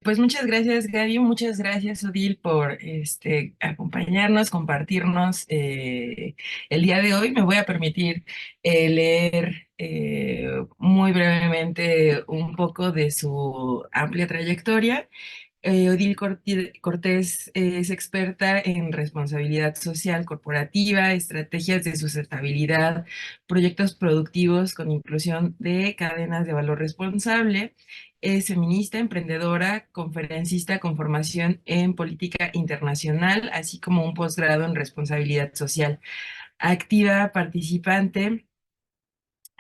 Pues muchas gracias, Gaby, muchas gracias, Odil, por acompañarnos, compartirnos el día de hoy. Me voy a permitir leer muy brevemente un poco de su amplia trayectoria. Cortés es experta en responsabilidad social corporativa, estrategias de sustentabilidad, proyectos productivos con inclusión de cadenas de valor responsable. Es feminista, emprendedora, conferencista con formación en política internacional, así como un posgrado en responsabilidad social. Activa participante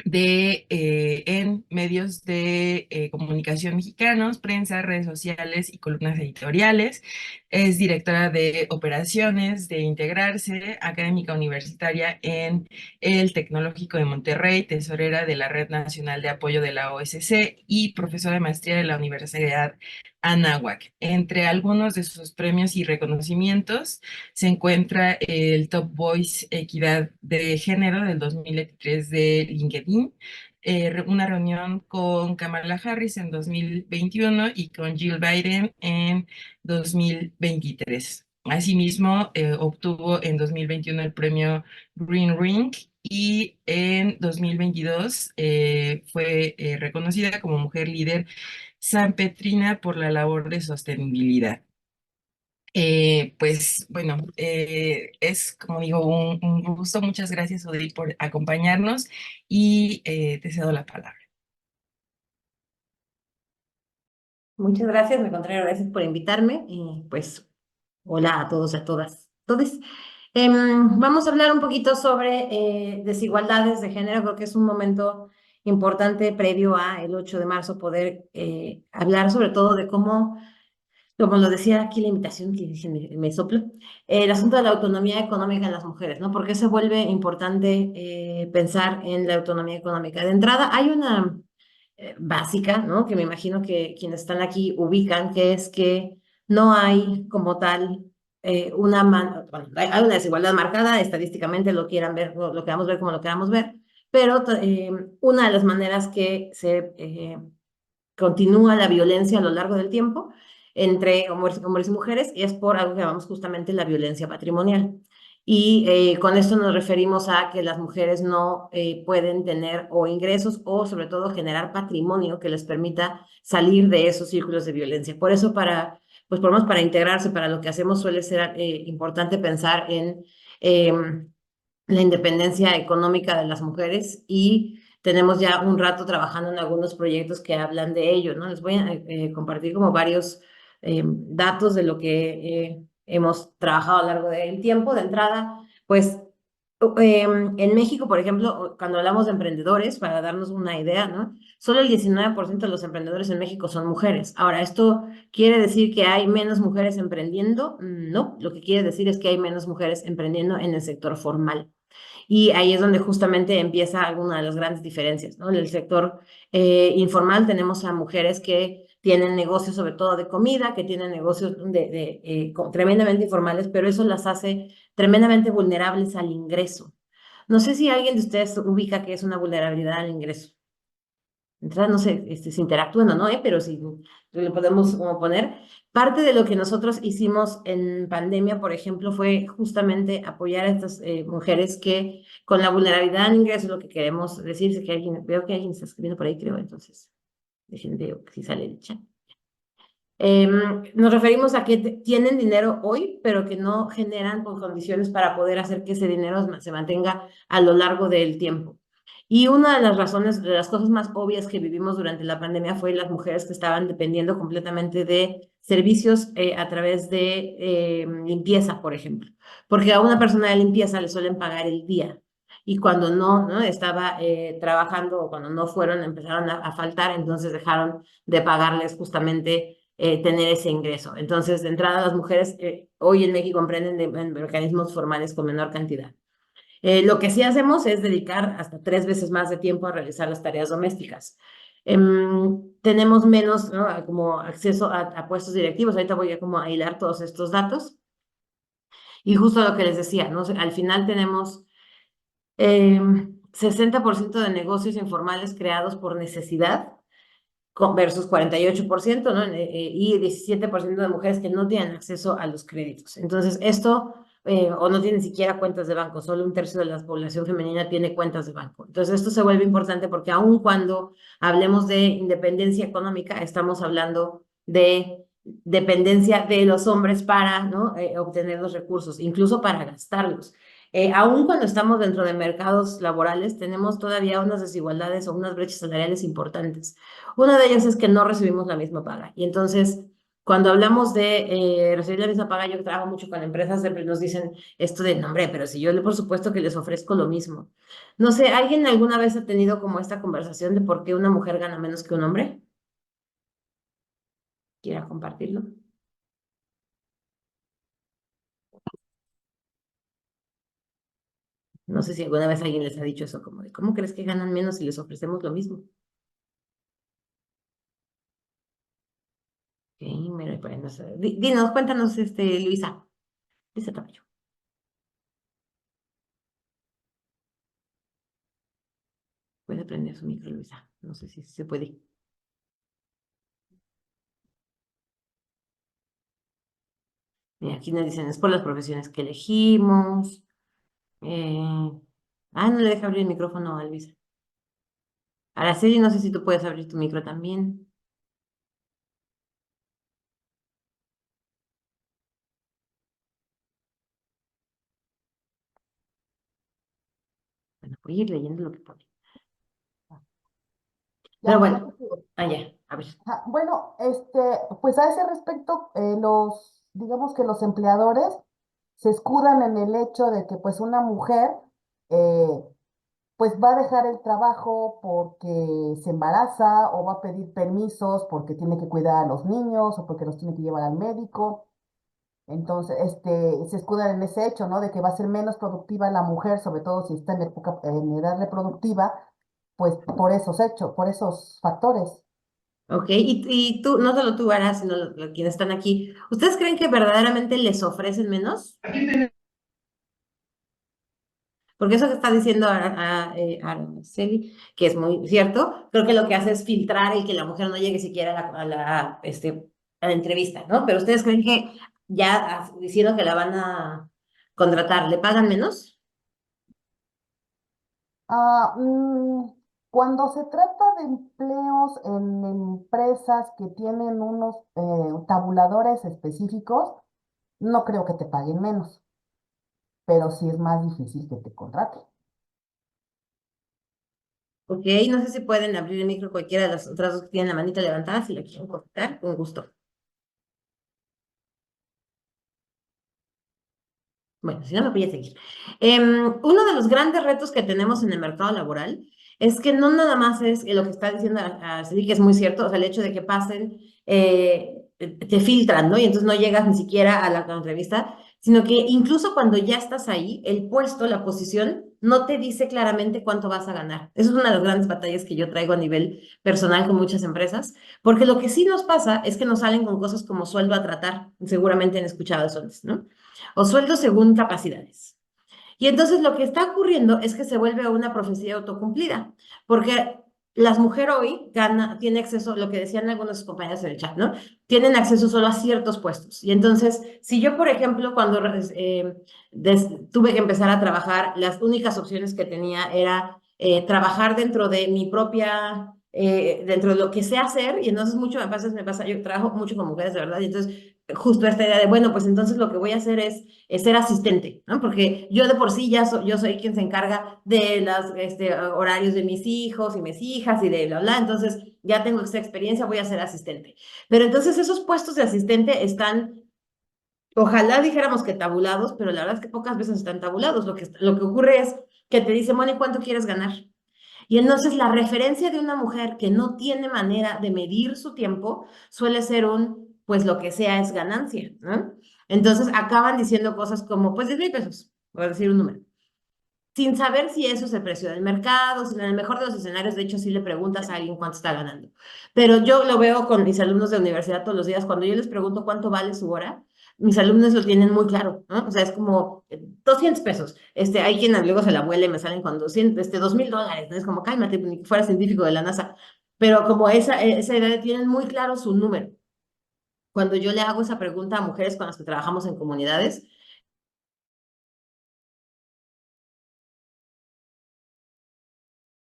en medios de comunicación mexicanos, prensa, redes sociales y columnas editoriales. Es directora de operaciones de Integrarse, académica universitaria en el Tecnológico de Monterrey, tesorera de la Red Nacional de Apoyo de la OSC y profesora de maestría de la Universidad Anáhuac. Entre algunos de sus premios y reconocimientos se encuentra el Top Voice Equidad de Género del 2023 de LinkedIn, una reunión con Kamala Harris en 2021 y con Jill Biden en 2023. Asimismo, obtuvo en 2021 el premio Green Ring y en 2022 fue reconocida como mujer líder San Petrina por la labor de sostenibilidad. Pues bueno, es como digo un gusto. Muchas gracias, Odil, por acompañarnos y te cedo la palabra. Muchas gracias, me contrario, gracias por invitarme y pues hola a todos y a todas. Entonces, vamos a hablar un poquito sobre desigualdades de género. Creo que es un momento importante previo a el 8 de marzo poder hablar sobre todo de cómo, como lo decía aquí la invitación que me sopla, el asunto de la autonomía económica de las mujeres, ¿no? ¿Por qué se vuelve importante pensar en la autonomía económica? De entrada, hay una básica, ¿no? Que me imagino que quienes están aquí ubican, que es que no hay como tal bueno, hay una desigualdad marcada, estadísticamente lo quieran ver, lo queramos ver como lo queramos ver, pero una de las maneras que se continúa la violencia a lo largo del tiempo entre hombres y mujeres es por algo que llamamos justamente la violencia patrimonial. Y con esto nos referimos a que las mujeres no pueden tener o ingresos o sobre todo generar patrimonio que les permita salir de esos círculos de violencia. Por eso pues por lo menos para integrarse, para lo que hacemos suele ser importante pensar en la independencia económica de las mujeres y tenemos ya un rato trabajando en algunos proyectos que hablan de ello, ¿no? Les voy a compartir como varios datos de lo que hemos trabajado a lo largo del tiempo. De entrada, pues en México, por ejemplo, cuando hablamos de emprendedores, para darnos una idea, ¿no? Solo el 19% de los emprendedores en México son mujeres. Ahora, ¿esto quiere decir que hay menos mujeres emprendiendo? No, lo que quiere decir es que hay menos mujeres emprendiendo en el sector formal. Y ahí es donde justamente empieza alguna de las grandes diferencias, ¿no? En el sector informal tenemos a mujeres que tienen negocios sobre todo de comida, que tienen negocios tremendamente informales, pero eso las hace tremendamente vulnerables al ingreso. No sé si alguien de ustedes ubica qué es una vulnerabilidad al ingreso. Entonces, no sé, se interactúan o no, pero si lo podemos como poner. Parte de lo que nosotros hicimos en pandemia, por ejemplo, fue justamente apoyar a estas mujeres que con la vulnerabilidad al ingreso, lo que queremos decir es que veo que alguien está escribiendo por ahí, creo, entonces, dejen de si sale el chat. Nos referimos a que tienen dinero hoy, pero que no generan condiciones para poder hacer que ese dinero se mantenga a lo largo del tiempo. Y una de las razones, de las cosas más obvias que vivimos durante la pandemia fue las mujeres que estaban dependiendo completamente de servicios a través de limpieza, por ejemplo. Porque a una persona de limpieza le suelen pagar el día. Y cuando no estaba trabajando o cuando no fueron, empezaron a faltar, entonces dejaron de pagarles justamente tener ese ingreso. Entonces, de entrada, las mujeres hoy en México emprenden en mecanismos formales con menor cantidad. Lo que sí hacemos es dedicar hasta 3 veces más de tiempo a realizar las tareas domésticas. Tenemos menos, ¿no? Como acceso a puestos directivos. Ahorita voy a como a hilar todos estos datos. Y justo lo que les decía, ¿no? Al final tenemos 60% de negocios informales creados por necesidad versus 48%, ¿no? Y 17% de mujeres que no tienen acceso a los créditos. Entonces, esto, o no tienen siquiera cuentas de banco, solo un tercio de la población femenina tiene cuentas de banco. Entonces, esto se vuelve importante porque aun cuando hablemos de independencia económica, estamos hablando de dependencia de los hombres para, ¿no? Obtener los recursos, incluso para gastarlos. Aun cuando estamos dentro de mercados laborales, tenemos todavía unas desigualdades o unas brechas salariales importantes. Una de ellas es que no recibimos la misma paga. Y entonces, cuando hablamos de recibir la misma paga, yo trabajo mucho con empresas, siempre nos dicen esto de, no, hombre, pero si yo por supuesto que les ofrezco lo mismo. No sé, ¿alguien alguna vez ha tenido como esta conversación de por qué una mujer gana menos que un hombre? ¿Quiera compartirlo? No sé si alguna vez alguien les ha dicho eso, como de, ¿cómo crees que ganan menos si les ofrecemos lo mismo? Ok, mira, pues, no sé. Dinos, cuéntanos, Luisa. Luisa Tamayo. Puede prender su micro, Luisa. No sé si se puede. Mira, aquí nos dicen, es por las profesiones que elegimos. No le deja abrir el micrófono a Luisa. Araceli, no sé si tú puedes abrir tu micro también. Bueno, voy a ir leyendo lo que pone. Pero Ya, ya bueno, te sigo. allá, a ver. Ajá. Bueno, pues a ese respecto, digamos que los empleadores se escudan en el hecho de que pues una mujer eh, pues va a dejar el trabajo porque se embaraza o va a pedir permisos porque tiene que cuidar a los niños o porque los tiene que llevar al médico. Entonces, se escudan en ese hecho, ¿no? De que va a ser menos productiva la mujer, sobre todo si está en edad reproductiva, pues por esos hechos, por esos factores. Ok, y tú, no solo tú, Ara, sino quienes están aquí, ¿ustedes creen que verdaderamente les ofrecen menos? Porque eso que está diciendo Araceli, que es muy cierto, creo que lo que hace es filtrar el que la mujer no llegue siquiera a la entrevista, ¿no? Pero ustedes creen que ya diciendo que la van a contratar, ¿le pagan menos? Ah, cuando se trata de empleos en empresas que tienen unos tabuladores específicos, no creo que te paguen menos, pero sí es más difícil que te contraten. Ok, no sé si pueden abrir el micro cualquiera de las otras dos que tienen la manita levantada, si la quieren contar, con gusto. Bueno, si no me voy a seguir. Uno de los grandes retos que tenemos en el mercado laboral es que no nada más es lo que está diciendo Araceli, que es muy cierto, o sea, el hecho de que pasen, te filtran, ¿no? Y entonces no llegas ni siquiera a la entrevista, sino que incluso cuando ya estás ahí, el puesto, la posición, no te dice claramente cuánto vas a ganar. Eso es una de las grandes batallas que yo traigo a nivel personal con muchas empresas, porque lo que sí nos pasa es que nos salen con cosas como sueldo a tratar, seguramente han escuchado eso antes, ¿no? O sueldo según capacidades. Y entonces lo que está ocurriendo es que se vuelve una profecía autocumplida, porque las mujeres hoy tiene acceso, lo que decían algunos compañeros en el chat, ¿no? Tienen acceso solo a ciertos puestos. Y entonces, si yo, por ejemplo, cuando tuve que empezar a trabajar, las únicas opciones que tenía era trabajar dentro de mi propia, dentro de lo que sé hacer, y entonces mucho me pasa, yo trabajo mucho con mujeres, de verdad, y entonces justo esta idea de, bueno, pues entonces lo que voy a hacer es ser asistente, ¿no? Porque yo de por sí yo soy quien se encarga de los horarios de mis hijos y mis hijas y de bla, bla, entonces ya tengo esta experiencia, voy a ser asistente. Pero entonces esos puestos de asistente están, ojalá dijéramos que tabulados, pero la verdad es que pocas veces están tabulados. Lo que ocurre es que te dicen, bueno, ¿y cuánto quieres ganar? Y entonces la referencia de una mujer que no tiene manera de medir su tiempo suele ser pues lo que sea es ganancia, ¿no? Entonces acaban diciendo cosas como, pues 10,000 pesos, voy a decir un número, sin saber si eso es el precio del mercado, si en el mejor de los escenarios, de hecho, sí le preguntas a alguien cuánto está ganando. Pero yo lo veo con mis alumnos de universidad todos los días, cuando yo les pregunto cuánto vale su hora, mis alumnos lo tienen muy claro, ¿no? O sea, es como 200 pesos. Hay quien luego se la vuela y me salen con 200, $2,000, ¿no? Es como, cálmate, ni que fuera científico de la NASA. pero como esa edad tienen muy claro su número. Cuando yo le hago esa pregunta a mujeres con las que trabajamos en comunidades,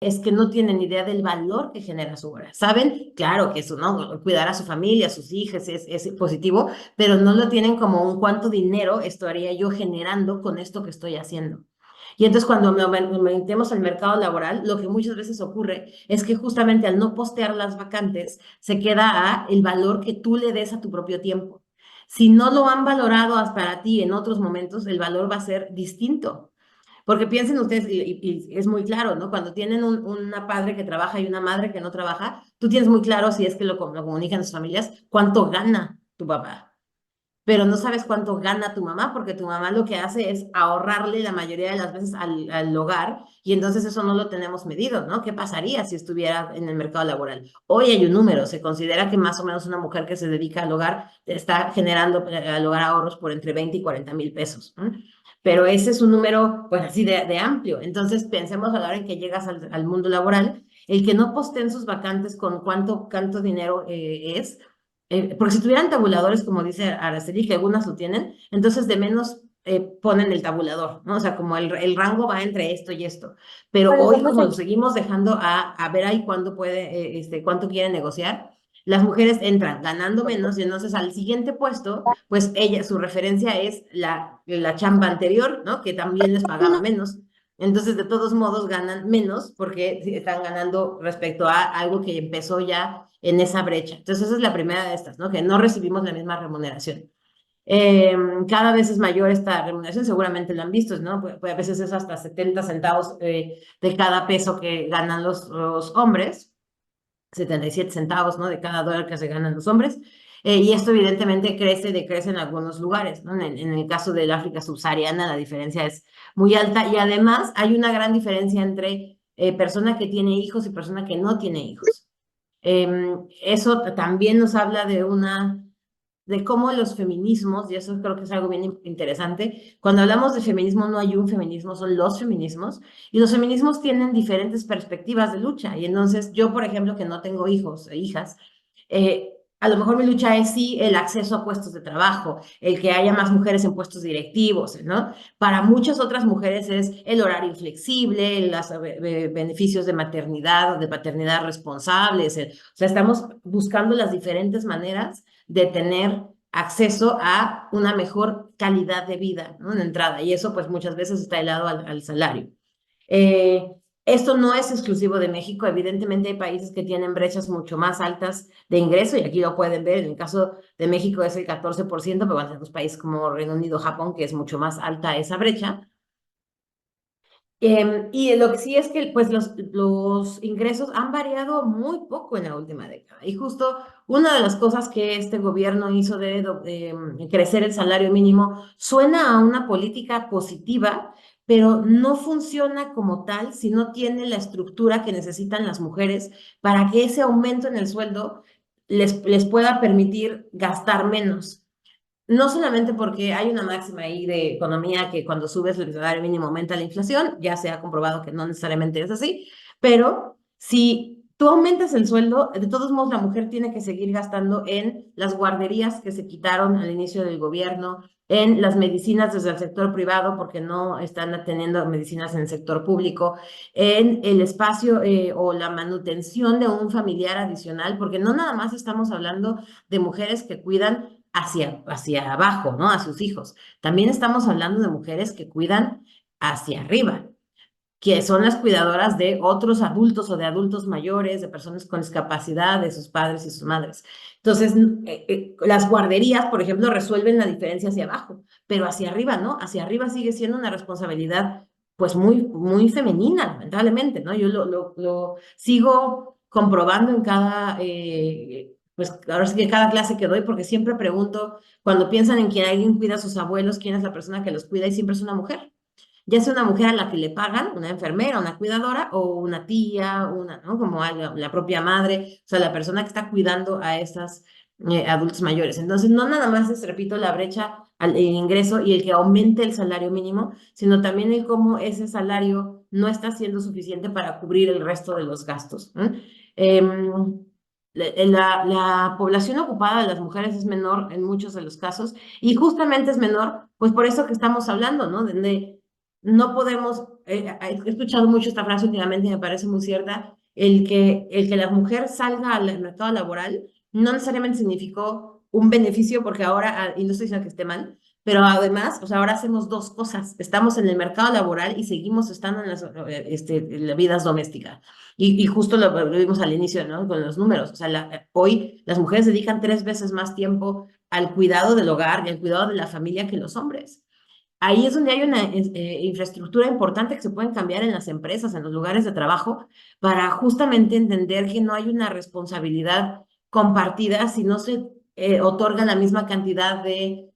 es que no tienen idea del valor que genera su obra. Saben, claro, que eso, ¿no? Cuidar a su familia, a sus hijos es positivo, pero no lo tienen como un cuánto dinero estaría yo generando con esto que estoy haciendo. Y entonces cuando nos metemos al mercado laboral, lo que muchas veces ocurre es que justamente al no postear las vacantes, se queda a el valor que tú le des a tu propio tiempo. Si no lo han valorado para ti en otros momentos, el valor va a ser distinto. Porque piensen ustedes, y es muy claro, ¿no? Cuando tienen una padre que trabaja y una madre que no trabaja, tú tienes muy claro, si es que lo comunican sus familias, cuánto gana tu papá. Pero no sabes cuánto gana tu mamá, porque tu mamá lo que hace es ahorrarle la mayoría de las veces al hogar, y entonces eso no lo tenemos medido, ¿no? ¿Qué pasaría si estuviera en el mercado laboral? Hoy hay un número, se considera que más o menos una mujer que se dedica al hogar está generando al hogar ahorros por entre 20 y 40 mil pesos. Pero ese es un número, pues así de amplio. Entonces, pensemos a la hora en que llegas al mundo laboral, el que no posteen sus vacantes con cuánto dinero es, porque si tuvieran tabuladores, como dice Araceli, que algunas lo tienen, entonces de menos ponen el tabulador, ¿no? O sea, como el rango va entre esto y esto. Pero Oye, hoy, José, como lo seguimos dejando a ver ahí cuándo puede, cuánto quiere negociar, las mujeres entran ganando menos y entonces al siguiente puesto, pues ella, su referencia es la chamba anterior, ¿no? Que también les pagaba menos. Entonces, de todos modos, ganan menos porque están ganando respecto a algo que empezó ya en esa brecha. Entonces, esa es la primera de estas, ¿no? Que no recibimos la misma remuneración. Cada vez es mayor esta remuneración, seguramente lo han visto, ¿no? Pues a veces es hasta 70 centavos de cada peso que ganan los hombres. 77 centavos, ¿no? De cada dólar que se ganan los hombres. Y esto evidentemente decrece en algunos lugares, ¿no? En el caso del África subsahariana la diferencia es muy alta y además hay una gran diferencia entre persona que tiene hijos y persona que no tiene hijos. Eso también nos habla de cómo los feminismos, y eso creo que es algo bien interesante, cuando hablamos de feminismo no hay un feminismo, son los feminismos, y los feminismos tienen diferentes perspectivas de lucha, y entonces yo, por ejemplo, que no tengo hijos e hijas, a lo mejor mi lucha es sí el acceso a puestos de trabajo, el que haya más mujeres en puestos directivos, ¿no? Para muchas otras mujeres es el horario flexible, los beneficios de maternidad o de paternidad responsables, o sea, estamos buscando las diferentes maneras de tener acceso a una mejor calidad de vida, ¿no? En entrada, y eso pues muchas veces está helado al salario. Eh, Esto no es exclusivo de México, evidentemente hay países que tienen brechas mucho más altas de ingreso y aquí lo pueden ver, en el caso de México es el 14%, pero tenemos países como Reino Unido, Japón, que es mucho más alta esa brecha. Y lo que sí es que pues los ingresos han variado muy poco en la última década. Y justo una de las cosas que este gobierno hizo de crecer el salario mínimo suena a una política positiva, pero no funciona como tal si no tiene la estructura que necesitan las mujeres para que ese aumento en el sueldo les pueda permitir gastar menos. No solamente porque hay una máxima ahí de economía que cuando subes el salario mínimo aumenta la inflación, ya se ha comprobado que no necesariamente es así, pero si tú aumentas el sueldo, de todos modos la mujer tiene que seguir gastando en las guarderías que se quitaron al inicio del gobierno, en las medicinas desde el sector privado porque no están atendiendo medicinas en el sector público, en el espacio o la manutención de un familiar adicional, porque no nada más estamos hablando de mujeres que cuidan hacia abajo, ¿no? A sus hijos. También estamos hablando de mujeres que cuidan hacia arriba, que son las cuidadoras de otros adultos o de adultos mayores, de personas con discapacidad, de sus padres y sus madres. Entonces, las guarderías, por ejemplo, resuelven la diferencia hacia abajo, pero hacia arriba, ¿no? Hacia arriba sigue siendo una responsabilidad, pues, muy femenina, lamentablemente, ¿no? Yo lo sigo comprobando en pues ahora sí que cada clase que doy, porque siempre pregunto, cuando piensan en que alguien cuida a sus abuelos, ¿quién es la persona que los cuida? Y siempre es una mujer, ya sea una mujer a la que le pagan, una enfermera, una cuidadora, o una tía, ¿no? Como la propia madre, o sea, la persona que está cuidando a estas adultos mayores. Entonces, no nada más es, repito, la brecha al ingreso y el que aumente el salario mínimo, sino también el cómo ese salario no está siendo suficiente para cubrir el resto de los gastos. La población ocupada de las mujeres es menor en muchos de los casos y justamente es menor, pues por eso que estamos hablando, ¿no? De no podemos, he escuchado mucho esta frase últimamente y me parece muy cierta, el que la mujer salga al mercado laboral no necesariamente significó un beneficio porque ahora, y no estoy diciendo que esté mal, pero además, o sea, ahora hacemos dos cosas, estamos en el mercado laboral y seguimos estando en las vidas domésticas. Y justo lo vimos al inicio, ¿no? Con los números. O sea, hoy las mujeres dedican 3 veces más tiempo al cuidado del hogar y al cuidado de la familia que los hombres. Ahí es donde hay una infraestructura importante que se pueden cambiar en las empresas, en los lugares de trabajo, para justamente entender que no hay una responsabilidad compartida si no se otorga la misma cantidad de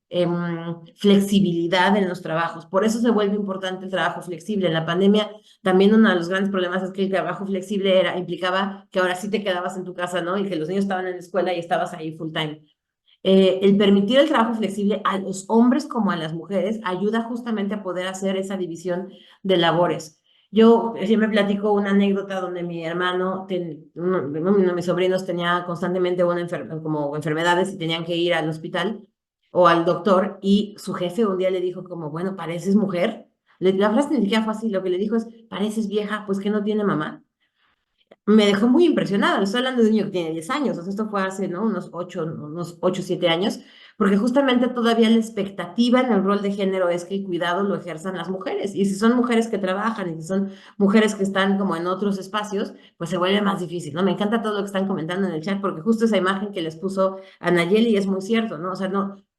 flexibilidad en los trabajos. Por eso se vuelve importante el trabajo flexible. En la pandemia también uno de los grandes problemas es que el trabajo flexible implicaba que ahora sí te quedabas en tu casa, ¿no? Y que los niños estaban en la escuela y estabas ahí full time. El permitir el trabajo flexible a los hombres como a las mujeres ayuda justamente a poder hacer esa división de labores. Yo siempre platico una anécdota donde mi hermano, uno de mis sobrinos tenía constantemente como enfermedades y tenían que ir al hospital o al doctor y su jefe un día le dijo como, bueno, pareces mujer. La frase ni siquiera fue así, lo que le dijo es, pareces vieja, pues que no tiene mamá. Me dejó muy impresionada. Le estoy hablando de un niño que tiene 10 años, o sea, esto fue hace, ¿no? Unos 8 7 años, porque justamente todavía la expectativa en el rol de género es que el cuidado lo ejerzan las mujeres. Y si son mujeres que trabajan y si son mujeres que están como en otros espacios, pues se vuelve más difícil, ¿no? Me encanta todo lo que están comentando en el chat, porque justo esa imagen que les puso Anayeli es muy cierto, ¿no? O sea,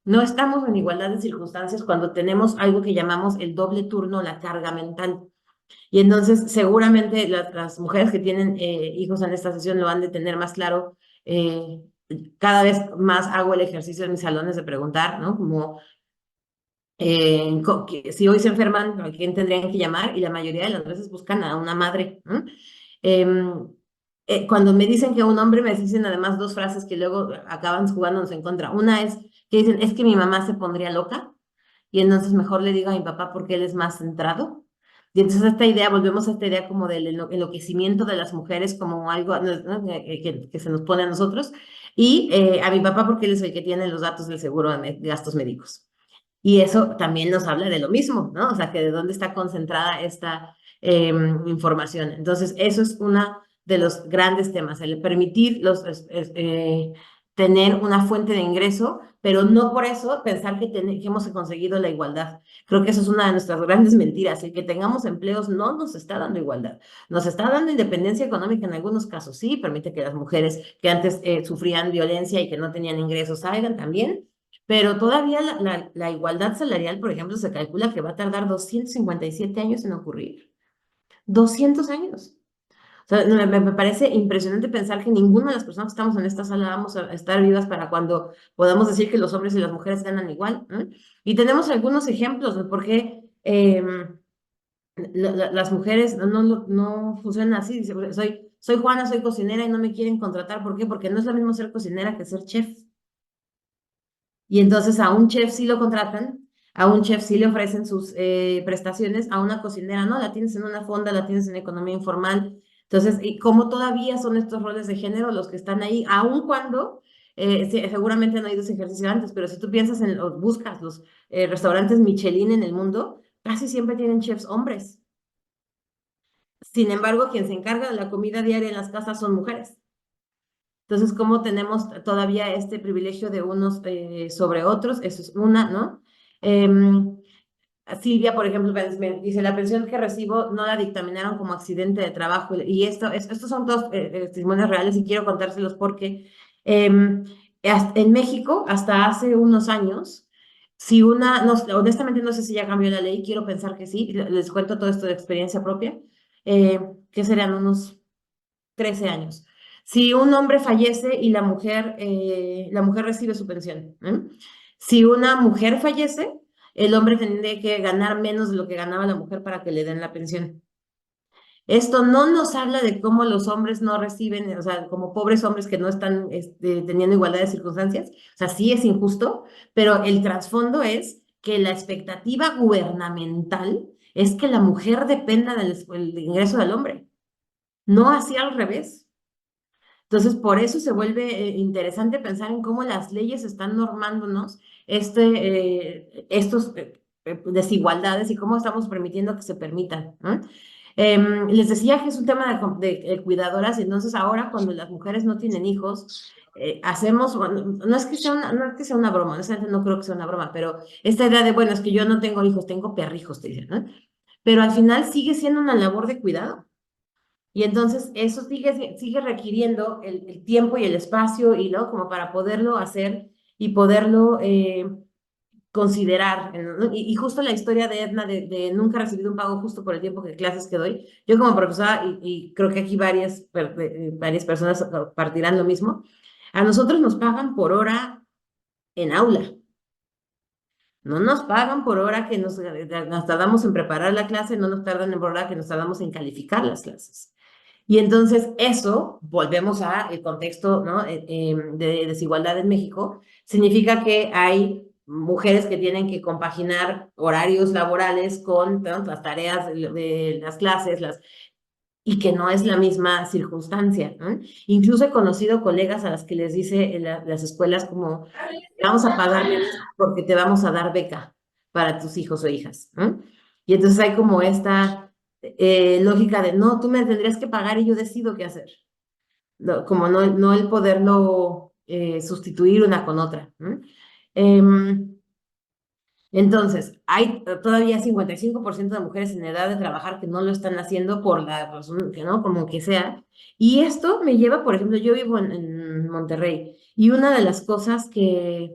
no estamos en igualdad de circunstancias cuando tenemos algo que llamamos el doble turno, la carga mental. Y entonces seguramente las mujeres que tienen hijos en esta sesión lo han de tener más claro. eh, Cada vez más hago el ejercicio en mis salones de preguntar, ¿no? Como si hoy se enferman, ¿a quién tendrían que llamar? Y la mayoría de las veces buscan a una madre, ¿no? Em, Cuando me dicen que un hombre, me dicen además dos frases que luego acaban jugándonos en contra. Una es que dicen, es que mi mamá se pondría loca y entonces mejor le digo a mi papá porque él es más centrado. Y entonces esta idea, volvemos a esta idea como del enloquecimiento de las mujeres como algo, ¿no? Que se nos pone a nosotros, y a mi papá porque él es el que tiene los datos del seguro de gastos médicos. Y eso también nos habla de lo mismo, ¿no? O sea, que de dónde está concentrada esta información. Entonces, eso es uno de los grandes temas, el permitir tener una fuente de ingreso, pero no por eso pensar que hemos conseguido la igualdad. Creo que eso es una de nuestras grandes mentiras. El que tengamos empleos no nos está dando igualdad. Nos está dando independencia económica en algunos casos, sí, permite que las mujeres que antes sufrían violencia y que no tenían ingresos salgan también, pero todavía la igualdad salarial, por ejemplo, se calcula que va a tardar 257 años en ocurrir. 200 años. O sea, me parece impresionante pensar que ninguna de las personas que estamos en esta sala vamos a estar vivas para cuando podamos decir que los hombres y las mujeres ganan igual, ¿eh? Y tenemos algunos ejemplos de por qué las mujeres no funcionan así. Dice, soy Juana, soy cocinera y no me quieren contratar. ¿Por qué? Porque no es lo mismo ser cocinera que ser chef. Y entonces a un chef sí lo contratan, a un chef sí le ofrecen sus prestaciones, a una cocinera no, la tienes en una fonda, la tienes en economía informal. Entonces, y como todavía son estos roles de género los que están ahí, aun cuando seguramente no hay ido ese ejercicio antes, pero si tú piensas o buscas los restaurantes Michelin en el mundo, casi siempre tienen chefs hombres. Sin embargo, quien se encarga de la comida diaria en las casas son mujeres. Entonces, ¿cómo tenemos todavía este privilegio de unos sobre otros? Eso es una, ¿no? Silvia, por ejemplo, me dice, la pensión que recibo no la dictaminaron como accidente de trabajo. Y estos son dos testimonios reales y quiero contárselos porque en México, hasta hace unos años, si honestamente no sé si ya cambió la ley, quiero pensar que sí, les cuento todo esto de experiencia propia, que serían unos 13 años. Si un hombre fallece y la mujer recibe su pensión. Si una mujer fallece, el hombre tendría que ganar menos de lo que ganaba la mujer para que le den la pensión. Esto no nos habla de cómo los hombres no reciben, o sea, como pobres hombres que no están teniendo igualdad de circunstancias. O sea, sí es injusto, pero el trasfondo es que la expectativa gubernamental es que la mujer dependa del ingreso del hombre, no así al revés. Entonces, por eso se vuelve interesante pensar en cómo las leyes están normándonos estos desigualdades y cómo estamos permitiendo que se permitan, ¿no? Les decía que es un tema de cuidadoras, y entonces ahora cuando las mujeres no tienen hijos, hacemos, bueno, no es que sea una broma, honestamente no creo que sea una broma, pero esta idea de, bueno, es que yo no tengo hijos, tengo perrijos, te dicen, ¿no? Pero al final sigue siendo una labor de cuidado. Y entonces eso sigue requiriendo el tiempo y el espacio y luego como para poderlo hacer y poderlo considerar, ¿no? Y justo la historia de Edna de nunca he recibido un pago justo por el tiempo de clases que doy. Yo como profesora, y creo que aquí varias personas partirán lo mismo, a nosotros nos pagan por hora en aula. No nos pagan por hora que nos tardamos en preparar la clase, no nos tardan por hora que nos tardamos en calificar las clases. Y entonces eso, volvemos al contexto, ¿no? De desigualdad en México, significa que hay mujeres que tienen que compaginar horarios laborales con, ¿no?, las tareas de las clases, y que no es la misma circunstancia, ¿no? Incluso he conocido colegas a las que les dice en las escuelas como, te vamos a pagar menos porque te vamos a dar beca para tus hijos o hijas, ¿no? Y entonces hay como esta lógica de, no, tú me tendrías que pagar y yo decido qué hacer. No, como no el poderlo sustituir una con otra, ¿no? Entonces, hay todavía 55% de mujeres en edad de trabajar que no lo están haciendo por la razón que no, como que sea. Y esto me lleva, por ejemplo, yo vivo en Monterrey y una de las cosas que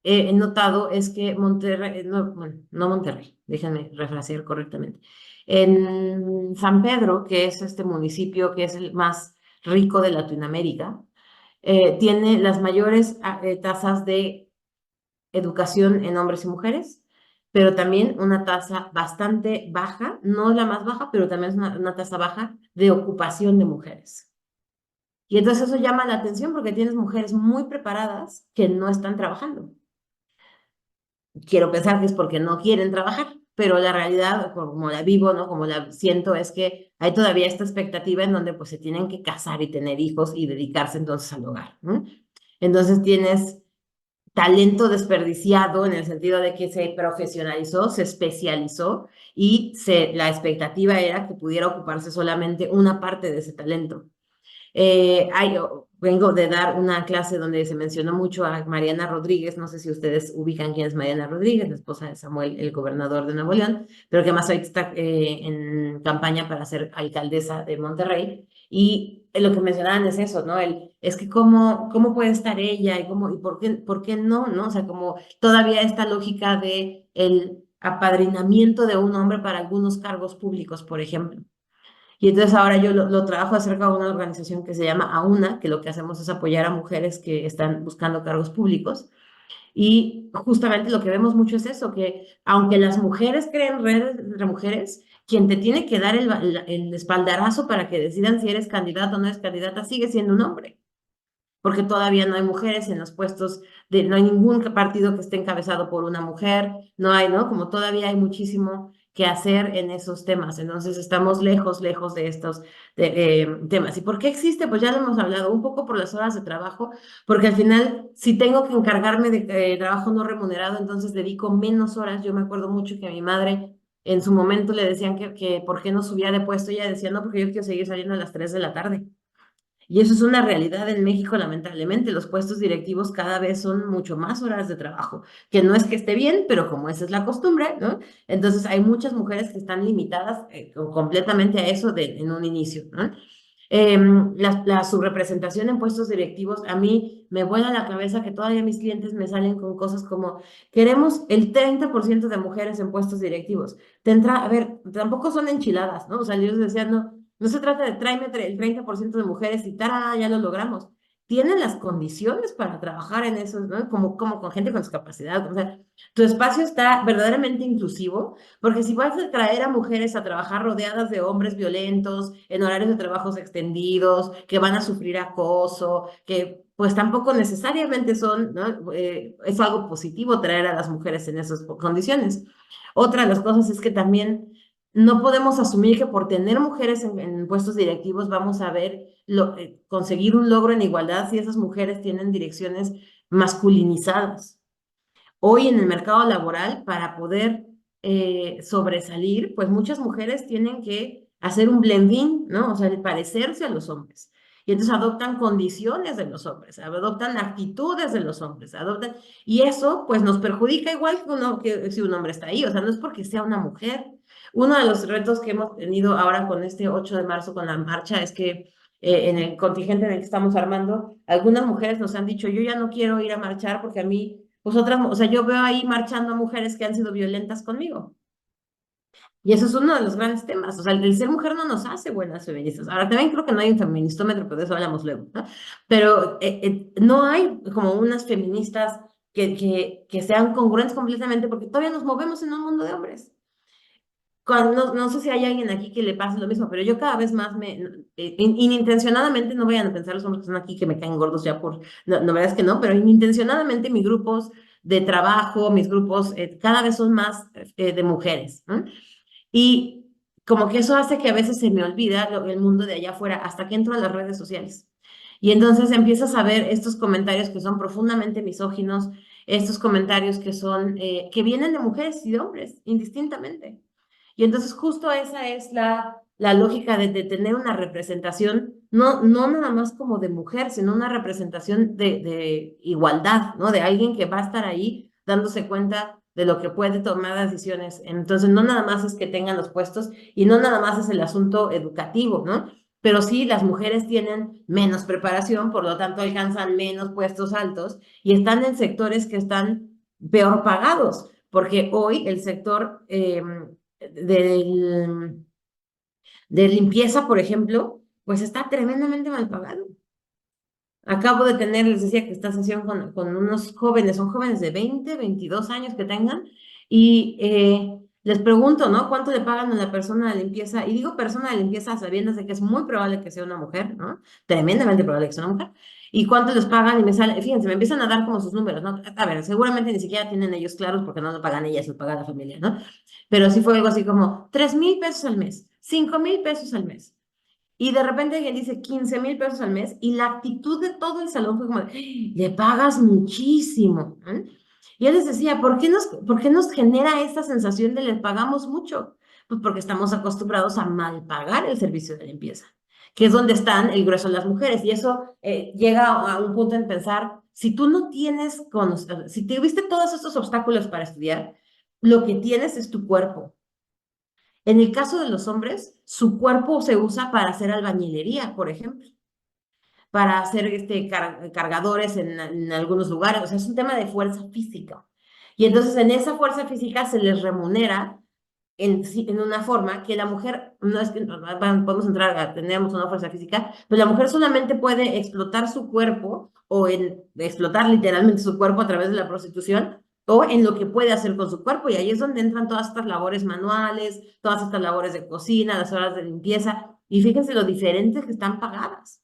he notado es que Monterrey, no, bueno, no Monterrey, déjenme refrasear correctamente. En San Pedro, que es este municipio que es el más rico de Latinoamérica, tiene las mayores tasas de educación en hombres y mujeres, pero también una tasa bastante baja, no es la más baja, pero también es una tasa baja de ocupación de mujeres. Y entonces eso llama la atención porque tienes mujeres muy preparadas que no están trabajando. Quiero pensar que es porque no quieren trabajar, pero la realidad, como la vivo, ¿no?, como la siento, es que hay todavía esta expectativa en donde pues se tienen que casar y tener hijos y dedicarse entonces al hogar, ¿no? Entonces tienes talento desperdiciado en el sentido de que se profesionalizó, se especializó y la expectativa era que pudiera ocuparse solamente una parte de ese talento. Vengo de dar una clase donde se mencionó mucho a Mariana Rodríguez, no sé si ustedes ubican quién es Mariana Rodríguez, la esposa de Samuel, el gobernador de Nuevo León, pero que más ahorita está en campaña para ser alcaldesa de Monterrey. Y lo que mencionaban es eso, ¿no? Es que cómo puede estar ella y por qué no, ¿no? O sea, como todavía esta lógica de el apadrinamiento de un hombre para algunos cargos públicos, por ejemplo. Y entonces ahora yo lo trabajo acerca de una organización que se llama AUNA, que lo que hacemos es apoyar a mujeres que están buscando cargos públicos. Y justamente lo que vemos mucho es eso, que aunque las mujeres creen redes entre mujeres, quien te tiene que dar el espaldarazo para que decidan si eres candidato o no eres candidata sigue siendo un hombre, porque todavía no hay mujeres en los puestos, no hay ningún partido que esté encabezado por una mujer, no hay, ¿no? Como todavía hay muchísimo que hacer en esos temas, entonces estamos lejos de estos temas. ¿Y por qué existe? Pues ya lo hemos hablado, un poco por las horas de trabajo, porque al final, si tengo que encargarme de trabajo no remunerado, entonces dedico menos horas. Yo me acuerdo mucho que a mi madre en su momento le decían que por qué no subía de puesto, ella decía, no, porque yo quiero seguir saliendo a las 3 de la tarde. Y eso es una realidad en México, lamentablemente. Los puestos directivos cada vez son mucho más horas de trabajo, que no es que esté bien, pero como esa es la costumbre, ¿no? Entonces hay muchas mujeres que están limitadas completamente a eso en un inicio, ¿no? La subrepresentación en puestos directivos, a mí me vuela la cabeza que todavía mis clientes me salen con cosas como, queremos el 30% de mujeres en puestos directivos. A ver, tampoco son enchiladas, ¿no? O sea, ellos decían, no se trata de tráeme el 30% de mujeres y ¡tará! Ya lo logramos. Tienen las condiciones para trabajar en eso, ¿no? Como con gente con discapacidad. O sea, tu espacio está verdaderamente inclusivo, porque si vas a traer a mujeres a trabajar rodeadas de hombres violentos, en horarios de trabajos extendidos, que van a sufrir acoso, que pues tampoco necesariamente son, ¿no? Es algo positivo traer a las mujeres en esas condiciones. Otra de las cosas es que también no podemos asumir que por tener mujeres en puestos directivos vamos a ver conseguir un logro en igualdad si esas mujeres tienen direcciones masculinizadas. Hoy en el mercado laboral, para poder sobresalir, pues muchas mujeres tienen que hacer un blending, ¿no? O sea, el parecerse a los hombres. Y entonces adoptan condiciones de los hombres, adoptan actitudes de los hombres, adoptan, y eso pues nos perjudica igual que si un hombre está ahí, o sea, no es porque sea una mujer. Uno de los retos que hemos tenido ahora con este 8 de marzo, con la marcha, es que en el contingente en el que estamos armando, algunas mujeres nos han dicho, yo ya no quiero ir a marchar porque a mí pues otras, o sea, yo veo ahí marchando mujeres que han sido violentas conmigo. Y eso es uno de los grandes temas. O sea, el ser mujer no nos hace buenas feministas. Ahora, también creo que no hay un feministómetro, pero de eso hablamos luego, ¿no? Pero no hay como unas feministas que sean congruentes completamente porque todavía nos movemos en un mundo de hombres. No sé si hay alguien aquí que le pase lo mismo, pero yo cada vez más inintencionadamente, no vayan a pensar los hombres que están aquí que me caen gordos ya por, no, verdad es que no, pero inintencionadamente mis grupos de trabajo, mis grupos cada vez son más de mujeres, ¿no? Y como que eso hace que a veces se me olvida el mundo de allá afuera hasta que entro a las redes sociales. Y entonces empiezas a ver estos comentarios que son profundamente misóginos, estos comentarios que son, que vienen de mujeres y de hombres, indistintamente. Y entonces justo esa es la lógica de tener una representación, no nada más como de mujer, sino una representación de igualdad, ¿no? De alguien que va a estar ahí dándose cuenta de lo que puede tomar las decisiones. Entonces, no nada más es que tengan los puestos y no nada más es el asunto educativo, ¿no? Pero sí, las mujeres tienen menos preparación, por lo tanto alcanzan menos puestos altos y están en sectores que están peor pagados, porque hoy el sector del, de limpieza, por ejemplo, pues está tremendamente mal pagado. Acabo de tener, les decía que esta sesión con unos jóvenes, son jóvenes de 20, 22 años que tengan, y les pregunto, ¿no? ¿Cuánto le pagan a la persona de limpieza? Y digo persona de limpieza sabiendo de que es muy probable que sea una mujer, ¿no? Tremendamente probable que sea una mujer. ¿Y cuánto les pagan? Y me sale, fíjense, me empiezan a dar como sus números, ¿no? A ver, seguramente ni siquiera tienen ellos claros porque no lo pagan ellas, lo paga la familia, ¿no? Pero sí fue algo así como 3,000 pesos al mes, 5,000 pesos al mes. Y de repente alguien dice 15,000 pesos al mes y la actitud de todo el salón fue como, le pagas muchísimo. Y él les decía, por qué nos genera esta sensación de le pagamos mucho? Pues porque estamos acostumbrados a mal pagar el servicio de limpieza, que es donde están el grueso de las mujeres. Y eso llega a un punto en pensar, si tú no tienes, si tuviste todos estos obstáculos para estudiar, lo que tienes es tu cuerpo. En el caso de los hombres, su cuerpo se usa para hacer albañilería, por ejemplo, para hacer cargadores en algunos lugares. O sea, es un tema de fuerza física. Y entonces en esa fuerza física se les remunera en una forma que la mujer, no es que podemos entrar, tenemos una fuerza física, pero la mujer solamente puede explotar su cuerpo o explotar literalmente su cuerpo a través de la prostitución o en lo que puede hacer con su cuerpo. Y ahí es donde entran todas estas labores manuales, todas estas labores de cocina, las horas de limpieza. Y fíjense lo diferentes que están pagadas.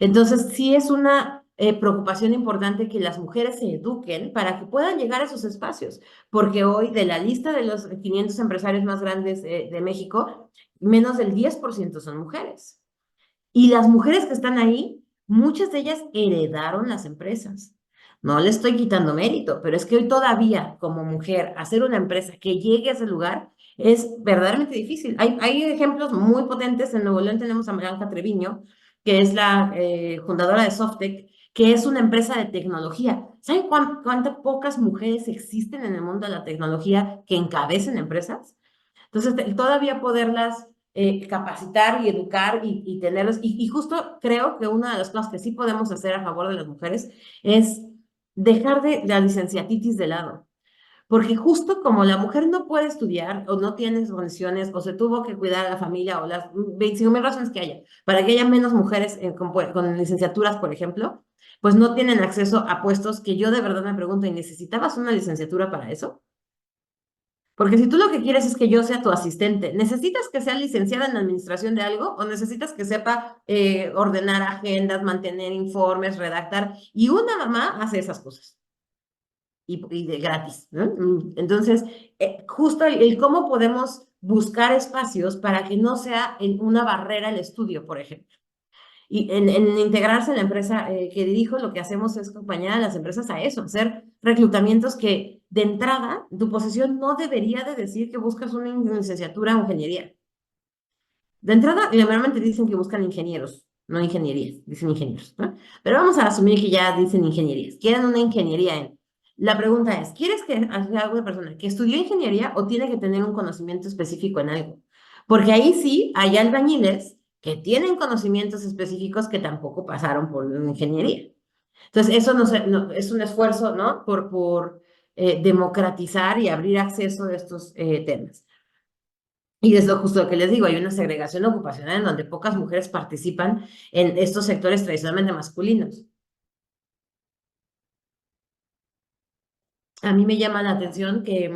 Entonces, sí es una preocupación importante que las mujeres se eduquen para que puedan llegar a esos espacios, porque hoy de la lista de los 500 empresarios más grandes de México, menos del 10% son mujeres. Y las mujeres que están ahí, muchas de ellas heredaron las empresas. No le estoy quitando mérito, pero es que hoy todavía como mujer hacer una empresa que llegue a ese lugar es verdaderamente difícil. Hay ejemplos muy potentes. En Nuevo León tenemos a Blanca Treviño, que es la fundadora de Softec, que es una empresa de tecnología. ¿Saben cuántas pocas mujeres existen en el mundo de la tecnología que encabecen empresas? Entonces, todavía poderlas capacitar y educar y tenerlos. Y justo creo que una de las cosas que sí podemos hacer a favor de las mujeres es dejar de la licenciatitis de lado. Porque justo como la mujer no puede estudiar o no tiene condiciones o se tuvo que cuidar a la familia o las 25,000 razones que haya, para que haya menos mujeres con licenciaturas, por ejemplo, pues no tienen acceso a puestos que yo de verdad me pregunto, ¿y necesitabas una licenciatura para eso? Porque si tú lo que quieres es que yo sea tu asistente, ¿necesitas que sea licenciada en administración de algo o necesitas que sepa ordenar agendas, mantener informes, redactar? Y una mamá hace esas cosas y de gratis, ¿no? Entonces, justo el cómo podemos buscar espacios para que no sea una barrera el estudio, por ejemplo. Y en integrarse en la empresa que dirijo, lo que hacemos es acompañar a las empresas a eso, hacer reclutamientos que de entrada tu posición no debería de decir que buscas una licenciatura o ingeniería. De entrada, normalmente dicen que buscan ingenieros, no ingenierías, dicen ingenieros, ¿no? Pero vamos a asumir que ya dicen ingenierías. Quieren una ingeniería en. La pregunta es, ¿quieres que sea una persona que estudió ingeniería o tiene que tener un conocimiento específico en algo? Porque ahí sí hay albañiles que tienen conocimientos específicos que tampoco pasaron por una ingeniería. Entonces, eso no, es un esfuerzo, ¿no? Por democratizar y abrir acceso a estos temas. Y es lo justo que les digo, hay una segregación ocupacional en donde pocas mujeres participan en estos sectores tradicionalmente masculinos. A mí me llama la atención que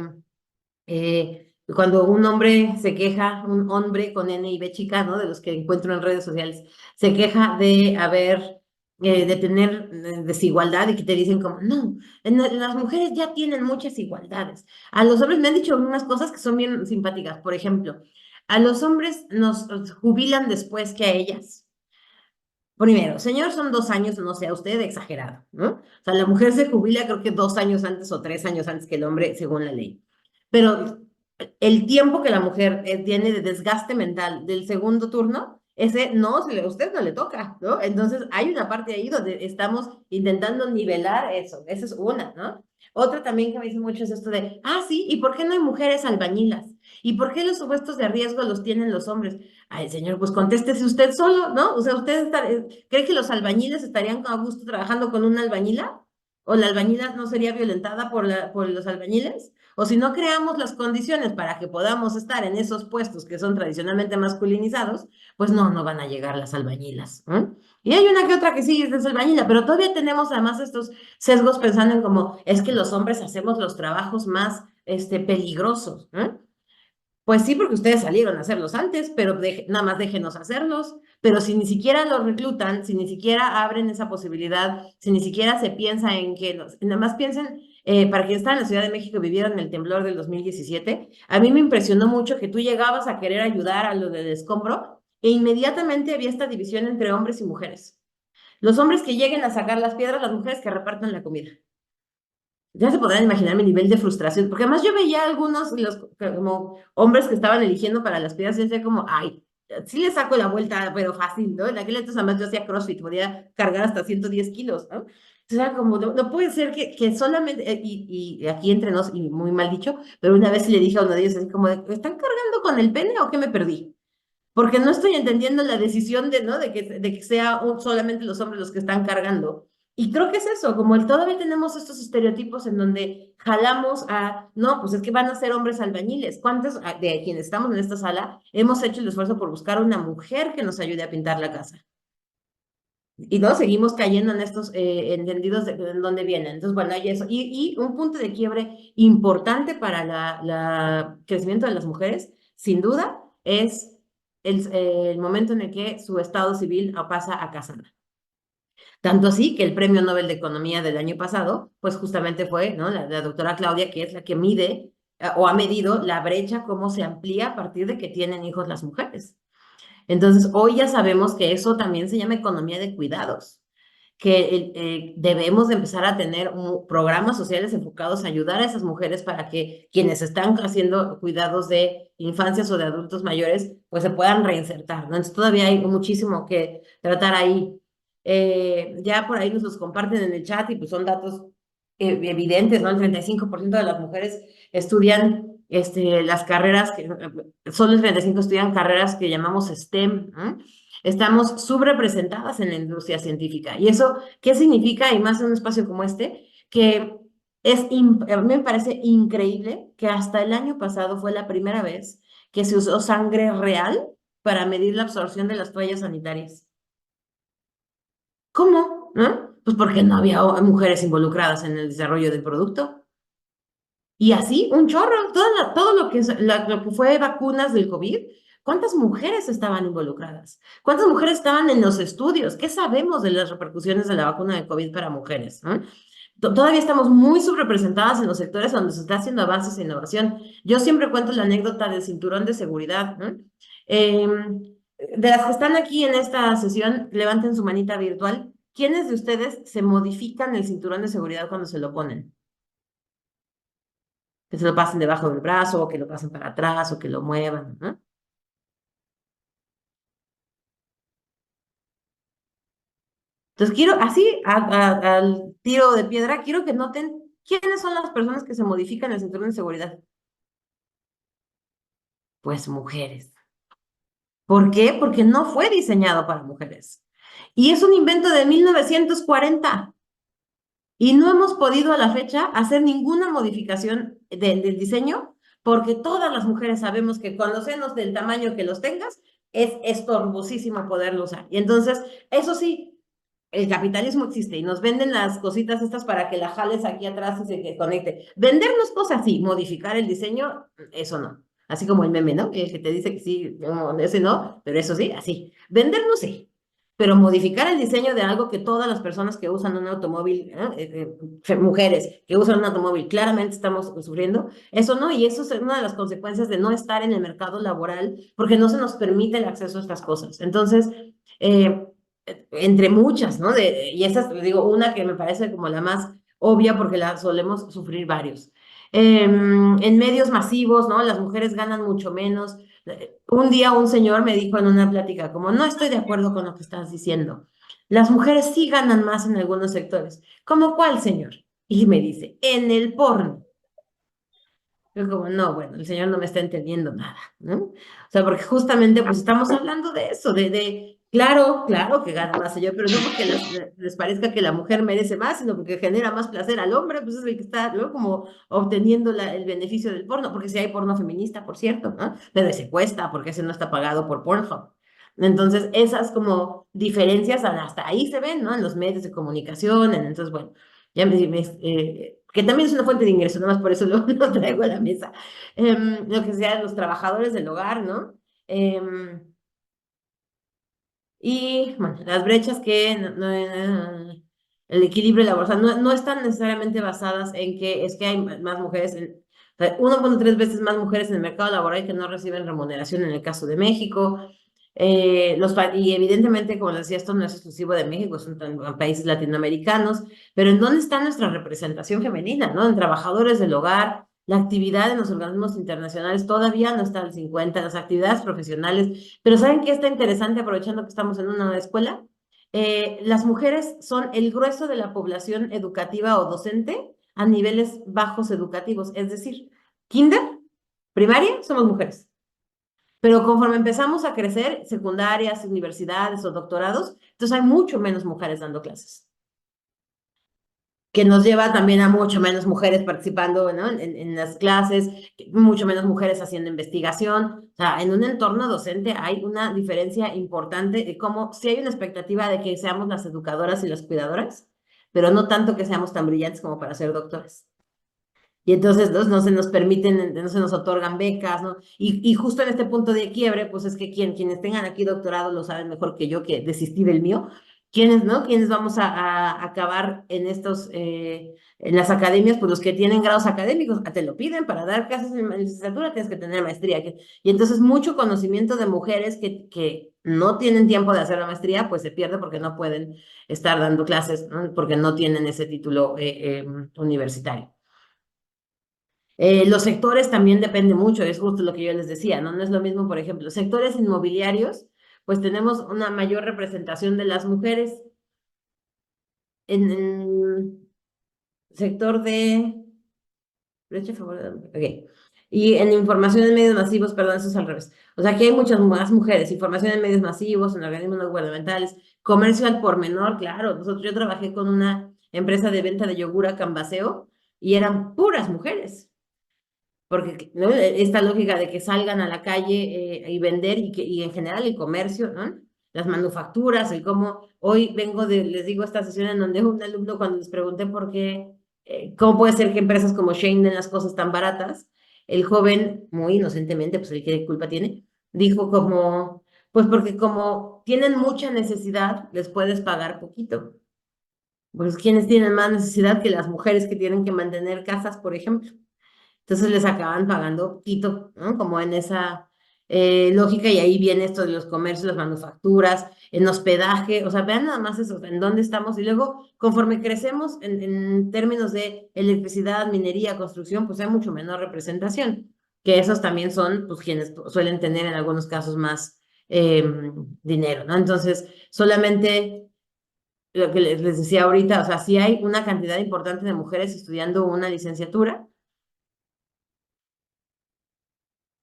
cuando un hombre se queja, un hombre con N y B chica, ¿no? De los que encuentro en redes sociales, se queja de de tener desigualdad y que te dicen como, no, las mujeres ya tienen muchas igualdades. A los hombres me han dicho unas cosas que son bien simpáticas. Por ejemplo, a los hombres nos jubilan después que a ellas. Primero, señor, son 2 años, no sea usted exagerado, ¿no? O sea, la mujer se jubila creo que 2 años antes o 3 años antes que el hombre, según la ley. Pero el tiempo que la mujer tiene de desgaste mental del segundo turno, ese no, a usted no le toca, ¿no? Entonces, hay una parte ahí donde estamos intentando nivelar eso. Esa es una, ¿no? Otra también que me dice mucho es esto de, sí, ¿y por qué no hay mujeres albañilas? ¿Y por qué los supuestos de riesgo los tienen los hombres? Ay, señor, pues contéstese usted solo, ¿no? O sea, ¿cree que los albañiles estarían a gusto trabajando con una albañila? ¿O la albañila no sería violentada por los albañiles? O si no creamos las condiciones para que podamos estar en esos puestos que son tradicionalmente masculinizados, pues no van a llegar las albañilas. Y hay una que otra que sí es albañila, pero todavía tenemos además estos sesgos pensando en como, es que los hombres hacemos los trabajos más peligrosos. Pues sí, porque ustedes salieron a hacerlos antes, pero nada más déjenos hacerlos. Pero si ni siquiera los reclutan, si ni siquiera abren esa posibilidad, si ni siquiera se piensa en que nada más piensen, para quien está en la Ciudad de México y vivieron el temblor del 2017, a mí me impresionó mucho que tú llegabas a querer ayudar a lo del escombro e inmediatamente había esta división entre hombres y mujeres. Los hombres que lleguen a sacar las piedras, las mujeres que repartan la comida. Ya se podrán imaginar mi nivel de frustración, porque además yo veía a algunos como hombres que estaban eligiendo para las piedras y decía como, ay, sí le saco la vuelta, pero fácil, ¿no? En aquel entonces además yo hacía CrossFit, podía cargar hasta 110 kilos, ¿no? Entonces era como, no puede ser que solamente, y aquí entre nos, y muy mal dicho, pero una vez le dije a uno de ellos así como, ¿están cargando con el pene o qué me perdí? Porque no estoy entendiendo la decisión ¿no? de que sea solamente los hombres los que están cargando. Y creo que es eso, como todavía tenemos estos estereotipos en donde jalamos no, pues es que van a ser hombres albañiles. ¿Cuántos de quienes estamos en esta sala hemos hecho el esfuerzo por buscar una mujer que nos ayude a pintar la casa? Y no, seguimos cayendo en estos entendidos de dónde vienen. Entonces, bueno, hay eso. Y un punto de quiebre importante para el crecimiento de las mujeres, sin duda, es el momento en el que su estado civil pasa a casada. Tanto así que el Premio Nobel de Economía del año pasado, pues justamente fue, ¿no? La doctora Claudia, que es la que mide o ha medido la brecha, cómo se amplía a partir de que tienen hijos las mujeres. Entonces, hoy ya sabemos que eso también se llama economía de cuidados, que debemos de empezar a tener programas sociales enfocados a ayudar a esas mujeres para que quienes están haciendo cuidados de infancias o de adultos mayores, pues se puedan reinsertar, ¿no? Entonces, todavía hay muchísimo que tratar ahí. Ya por ahí nos los comparten en el chat y pues son datos evidentes, ¿no? El 35% de las mujeres estudian las carreras, solo el 35% estudian carreras que llamamos STEM, ¿no? Estamos subrepresentadas en la industria científica. ¿Y eso qué significa? Y más en un espacio como este, que a mí me parece increíble que hasta el año pasado fue la primera vez que se usó sangre real para medir la absorción de las toallas sanitarias. ¿Cómo? ¿No? Pues porque no había mujeres involucradas en el desarrollo del producto. Y así, un chorro, todo lo que fue vacunas del COVID, ¿cuántas mujeres estaban involucradas? ¿Cuántas mujeres estaban en los estudios? ¿Qué sabemos de las repercusiones de la vacuna de COVID para mujeres? todavía estamos muy subrepresentadas en los sectores donde se está haciendo avances e innovación. Yo siempre cuento la anécdota del cinturón de seguridad, ¿no? De las que están aquí en esta sesión, levanten su manita virtual. ¿Quiénes de ustedes se modifican el cinturón de seguridad cuando se lo ponen? Que se lo pasen debajo del brazo, o que lo pasen para atrás, o que lo muevan, ¿no? Entonces quiero, así, al tiro de piedra, quiero que noten quiénes son las personas que se modifican el cinturón de seguridad. Pues mujeres. ¿Por qué? Porque no fue diseñado para mujeres. Y es un invento de 1940. Y no hemos podido a la fecha hacer ninguna modificación del diseño, porque todas las mujeres sabemos que con los senos del tamaño que los tengas, es estorbosísimo poderlo usar. Y entonces, eso sí, el capitalismo existe y nos venden las cositas estas para que la jales aquí atrás y se que conecte. Vendernos cosas, sí, modificar el diseño, eso no. Así como el meme, ¿no? El que te dice que sí, no, ese no, pero eso sí, así. Vendernos sí. Pero modificar el diseño de algo que todas las personas que usan un automóvil, mujeres que usan un automóvil, claramente estamos sufriendo, eso no, y eso es una de las consecuencias de no estar en el mercado laboral, porque no se nos permite el acceso a estas cosas. Entonces, entre muchas, ¿no? Y esa es, digo, una que me parece como la más obvia porque la solemos sufrir varios. En medios masivos, ¿no? Las mujeres ganan mucho menos. Un día un señor me dijo en una plática, como, no estoy de acuerdo con lo que estás diciendo. Las mujeres sí ganan más en algunos sectores. ¿Cómo cuál, señor? Y me dice, en el porno. Yo como, no, bueno, el señor no me está entendiendo nada, ¿no? O sea, porque justamente pues estamos hablando de eso, claro, claro que gana más señor, pero no porque les parezca que la mujer merece más, sino porque genera más placer al hombre, pues es el que está, ¿no? Como obteniendo el beneficio del porno, porque si hay porno feminista, por cierto, ¿no? Pero ese cuesta, porque ese no está pagado por Pornhub. Entonces, esas como diferencias hasta ahí se ven, ¿no? En los medios de comunicación, entonces, bueno, ya que también es una fuente de ingreso, nada más por eso lo traigo a la mesa. Lo que sea los trabajadores del hogar, ¿no? Y bueno, las brechas que el equilibrio laboral, o sea, no están necesariamente basadas en que es que hay más mujeres, o sea, 1,3 veces más mujeres en el mercado laboral que no reciben remuneración en el caso de México. Y evidentemente, como les decía, esto no es exclusivo de México, son países latinoamericanos, pero ¿en dónde está nuestra representación femenina, no? En trabajadores del hogar, la actividad en los organismos internacionales todavía no está al 50, las actividades profesionales, pero ¿saben qué está interesante aprovechando que estamos en una escuela? Las mujeres son el grueso de la población educativa o docente a niveles bajos educativos, es decir, kinder, primaria, somos mujeres. Pero conforme empezamos a crecer, secundarias, universidades o doctorados, entonces hay mucho menos mujeres dando clases, que nos lleva también a mucho menos mujeres participando, ¿no? en las clases, mucho menos mujeres haciendo investigación. O sea, en un entorno docente hay una diferencia importante de cómo sí hay una expectativa de que seamos las educadoras y las cuidadoras, pero no tanto que seamos tan brillantes como para ser doctoras. Y entonces no se nos permiten, no se nos otorgan becas, ¿no? Y justo en este punto de quiebre, pues es que quienes tengan aquí doctorado lo saben mejor que yo, que desistí del mío. ¿Quiénes, no? ¿Quiénes vamos a acabar en en las academias? Pues los que tienen grados académicos, te lo piden para dar clases en licenciatura, tienes que tener maestría. Y entonces mucho conocimiento de mujeres que no tienen tiempo de hacer la maestría, pues se pierde porque no pueden estar dando clases, ¿no? Porque no tienen ese título universitario. Los sectores también depende mucho, es justo lo que yo les decía, ¿no? No es lo mismo, por ejemplo, sectores inmobiliarios, pues tenemos una mayor representación de las mujeres. En el sector de... Okay. Y en información en medios masivos, perdón, eso es al revés. O sea, aquí hay muchas más mujeres, información en medios masivos, en organismos no gubernamentales, comercio al por menor, claro. Yo trabajé con una empresa de venta de yogur a Cambaseo y eran puras mujeres. Porque ¿no? Esta lógica de que salgan a la calle y vender y en general el comercio, ¿no? Las manufacturas, el cómo, hoy vengo les digo, esta sesión en donde un alumno cuando les pregunté por qué, cómo puede ser que empresas como Shein den las cosas tan baratas, el joven, muy inocentemente, pues el que culpa tiene, dijo como, pues porque como tienen mucha necesidad, les puedes pagar poquito. Pues quienes tienen más necesidad que las mujeres que tienen que mantener casas, por ejemplo. Entonces les acaban pagando poquito, ¿no? Como en esa lógica, y ahí viene esto de los comercios, las manufacturas, en hospedaje, o sea, vean nada más eso, en dónde estamos, y luego conforme crecemos en términos de electricidad, minería, construcción, pues hay mucho menor representación, que esos también son pues quienes suelen tener en algunos casos más dinero, ¿no? Entonces, solamente lo que les decía ahorita, o sea, sí hay una cantidad importante de mujeres estudiando una licenciatura,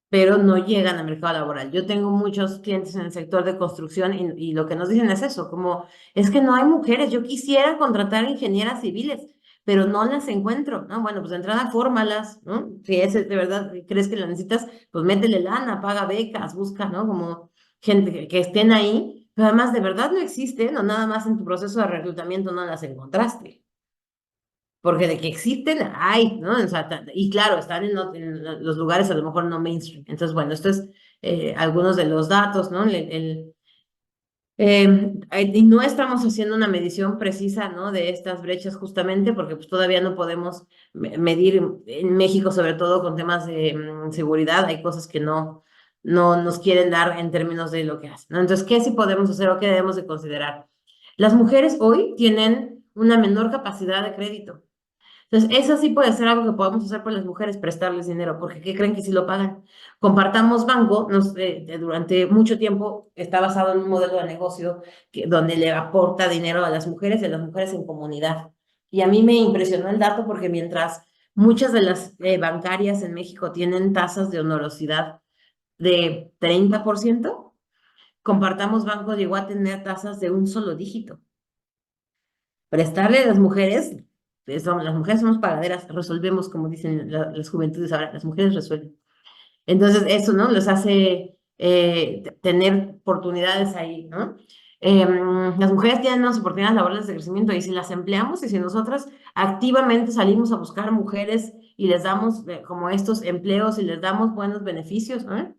pero no llegan al mercado laboral. Yo tengo muchos clientes en el sector de construcción y lo que nos dicen es eso, como es que no hay mujeres, yo quisiera contratar ingenieras civiles, pero no las encuentro, ¿no? Bueno, pues de entrada fórmalas, ¿no? Si es de verdad crees que la necesitas, pues métele lana, paga becas, busca, ¿no? Como gente que estén ahí, pero además de verdad no existen, o nada más en tu proceso de reclutamiento no las encontraste. Porque de que existen, hay, ¿no? O sea, y claro, están en los lugares a lo mejor no mainstream. Entonces, bueno, esto es algunos de los datos, ¿no? Y no estamos haciendo una medición precisa, ¿no? De estas brechas justamente porque pues, todavía no podemos medir en México, sobre todo con temas de seguridad, hay cosas que no nos quieren dar en términos de lo que hacen, ¿no? Entonces, ¿qué sí podemos hacer o qué debemos de considerar? Las mujeres hoy tienen una menor capacidad de crédito. Entonces, eso sí puede ser algo que podamos hacer por las mujeres, prestarles dinero, porque ¿qué creen que si lo pagan? Compartamos Banco, durante mucho tiempo está basado en un modelo de negocio donde le aporta dinero a las mujeres y a las mujeres en comunidad. Y a mí me impresionó el dato porque mientras muchas de las bancarias en México tienen tasas de honorosidad de 30%, Compartamos Banco llegó a tener tasas de un solo dígito. Prestarle a las mujeres, las mujeres somos pagaderas, resolvemos, como dicen las juventudes ahora, las mujeres resuelven. Entonces, eso, ¿no? Los hace tener oportunidades ahí, ¿no? Las mujeres tienen unas oportunidades laborales de crecimiento y si las empleamos y si nosotras activamente salimos a buscar mujeres y les damos como estos empleos y les damos buenos beneficios, ¿no?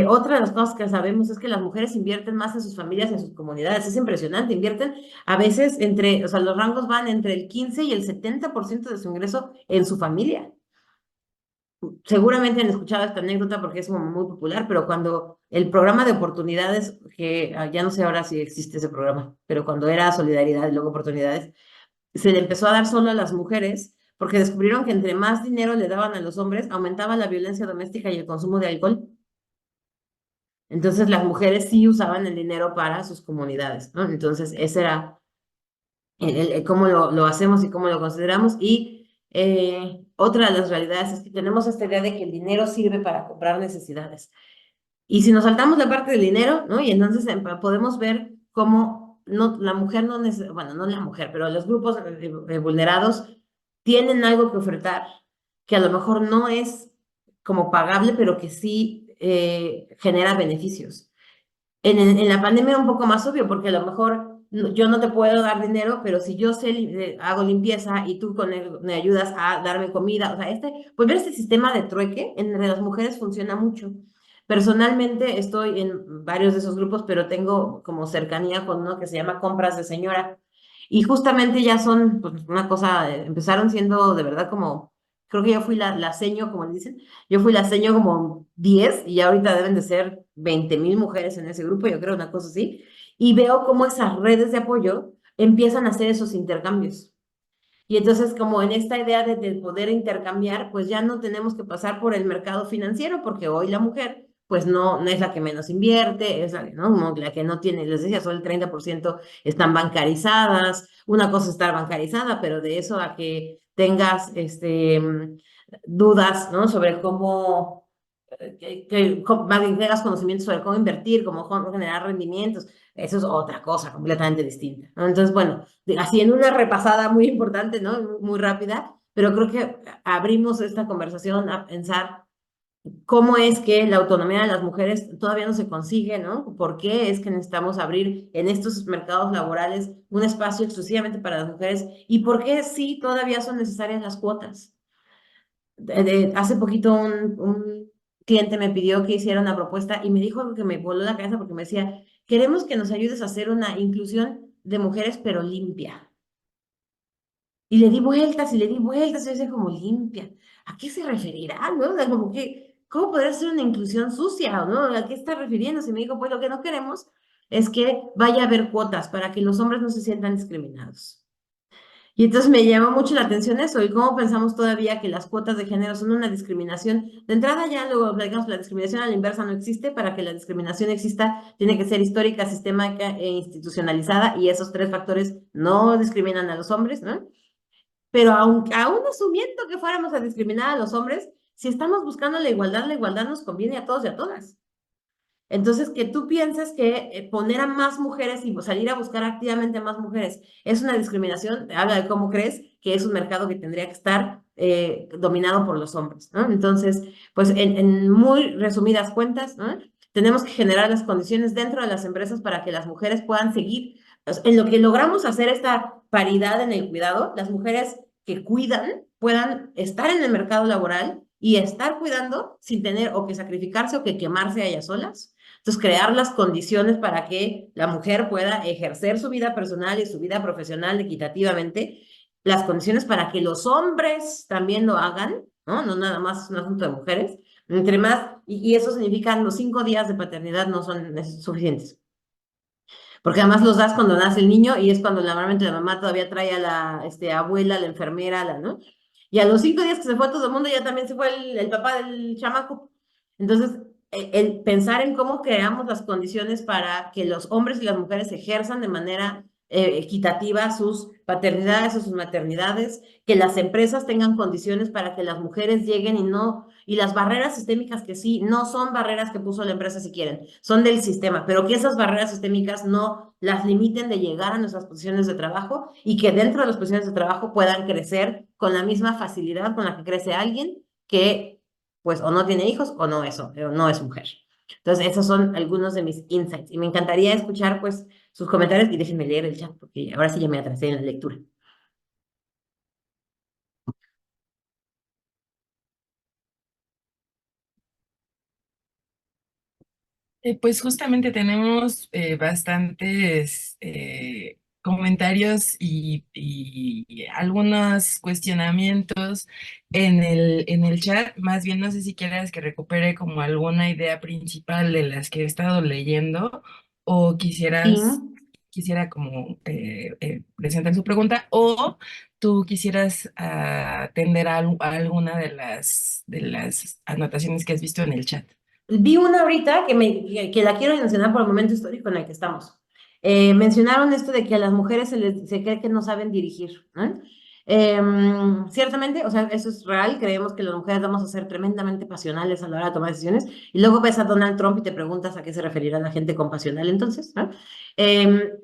Otra de las cosas que sabemos es que las mujeres invierten más en sus familias y en sus comunidades. Es impresionante, invierten a veces o sea, los rangos van entre el 15 y el 70% de su ingreso en su familia. Seguramente han escuchado esta anécdota porque es como muy popular, pero cuando el programa de oportunidades, que ya no sé ahora si existe ese programa, pero cuando era Solidaridad y luego Oportunidades, se le empezó a dar solo a las mujeres porque descubrieron que entre más dinero le daban a los hombres, aumentaba la violencia doméstica y el consumo de alcohol. Entonces las mujeres sí usaban el dinero para sus comunidades, ¿no? Entonces ese era cómo lo hacemos y cómo lo consideramos. Y otra de las realidades es que tenemos esta idea de que el dinero sirve para comprar necesidades. Y si nos saltamos la parte del dinero, ¿no? Y entonces podemos ver cómo no, la mujer no necesita, bueno, no la mujer, pero los grupos vulnerados tienen algo que ofertar que a lo mejor no es como pagable, pero que sí genera beneficios. En la pandemia era un poco más obvio, porque a lo mejor yo no te puedo dar dinero, pero si yo hago limpieza y tú me ayudas a darme comida, o sea, pues ver este sistema de trueque entre las mujeres funciona mucho. Personalmente estoy en varios de esos grupos, pero tengo como cercanía con uno que se llama Compras de Señora. Y justamente ya son pues, una cosa, empezaron siendo de verdad como, creo que yo fui la seño, como le dicen, yo fui la seño como 10 y ya ahorita deben de ser 20,000 mujeres en ese grupo, yo creo, una cosa así. Y veo cómo esas redes de apoyo empiezan a hacer esos intercambios. Y entonces, como en esta idea de poder intercambiar, pues ya no tenemos que pasar por el mercado financiero, porque hoy la mujer, pues no es la que menos invierte, es ¿no? Como la que no tiene, les decía, solo el 30% están bancarizadas. Una cosa es estar bancarizada, pero de eso a que tengas dudas, ¿no? Sobre cómo tengas conocimientos sobre cómo invertir, cómo generar rendimientos, eso es otra cosa completamente distinta, ¿no? Entonces, bueno, así en una repasada muy importante, ¿no? Muy rápida, pero creo que abrimos esta conversación a pensar cómo es que la autonomía de las mujeres todavía no se consigue, ¿no? ¿Por qué es que necesitamos abrir en estos mercados laborales un espacio exclusivamente para las mujeres? ¿Y por qué sí todavía son necesarias las cuotas? Hace poquito un cliente me pidió que hiciera una propuesta y me dijo algo que me voló la cabeza porque me decía, queremos que nos ayudes a hacer una inclusión de mujeres pero limpia. Y le di vueltas y le di vueltas y yo decía como limpia. ¿A qué se referirá, no? O sea, como que, ¿cómo poder ser una inclusión sucia, no? ¿A qué está refiriéndose? Y me dijo, pues lo que no queremos es que vaya a haber cuotas para que los hombres no se sientan discriminados. Y entonces me llamó mucho la atención eso, y cómo pensamos todavía que las cuotas de género son una discriminación. De entrada ya luego, digamos, la discriminación a la inversa no existe. Para que la discriminación exista, tiene que ser histórica, sistemática e institucionalizada, y esos tres factores no discriminan a los hombres, ¿no? Pero aún asumiendo que fuéramos a discriminar a los hombres, si estamos buscando la igualdad nos conviene a todos y a todas. Entonces, que tú pienses que poner a más mujeres y salir a buscar activamente a más mujeres es una discriminación, te habla de cómo crees que es un mercado que tendría que estar dominado por los hombres, ¿no? Entonces, pues en muy resumidas cuentas, ¿no? Tenemos que generar las condiciones dentro de las empresas para que las mujeres puedan seguir. En lo que logramos hacer esta paridad en el cuidado, las mujeres que cuidan puedan estar en el mercado laboral y estar cuidando sin tener o que sacrificarse o que quemarse a ellas solas. Entonces, crear las condiciones para que la mujer pueda ejercer su vida personal y su vida profesional equitativamente, las condiciones para que los hombres también lo hagan, ¿no? No nada más es un asunto de mujeres. Entre más, y eso significa los 5 días de paternidad no son suficientes. Porque además los das cuando nace el niño y es cuando normalmente la mamá todavía trae a la abuela, la enfermera, ¿no? Y a los 5 días que se fue todo el mundo, ya también se fue el papá del chamaco. Entonces, el pensar en cómo creamos las condiciones para que los hombres y las mujeres ejerzan de manera equitativa sus paternidades o sus maternidades, que las empresas tengan condiciones para que las mujeres lleguen y no, y las barreras sistémicas que sí, no son barreras que puso la empresa si quieren, son del sistema, pero que esas barreras sistémicas no las limiten de llegar a nuestras posiciones de trabajo y que dentro de las posiciones de trabajo puedan crecer con la misma facilidad con la que crece alguien que pues o no tiene hijos o no es mujer. Entonces, esos son algunos de mis insights y me encantaría escuchar pues sus comentarios y déjenme leer el chat porque ahora sí ya me atrasé en la lectura. Pues justamente tenemos bastantes comentarios y algunos cuestionamientos en el chat. Más bien, no sé si quieras que recupere como alguna idea principal de las que he estado leyendo o Sí. quisiera como presentar su pregunta o tú quisieras atender a alguna de las anotaciones que has visto en el chat. Vi una ahorita que la quiero mencionar por el momento histórico en el que estamos. Mencionaron esto de que a las mujeres se cree que no saben dirigir, ¿no? Ciertamente, o sea, eso es real, creemos que las mujeres vamos a ser tremendamente pasionales a la hora de tomar decisiones, y luego ves a Donald Trump y te preguntas a qué se referirá la gente con pasional entonces, ¿no?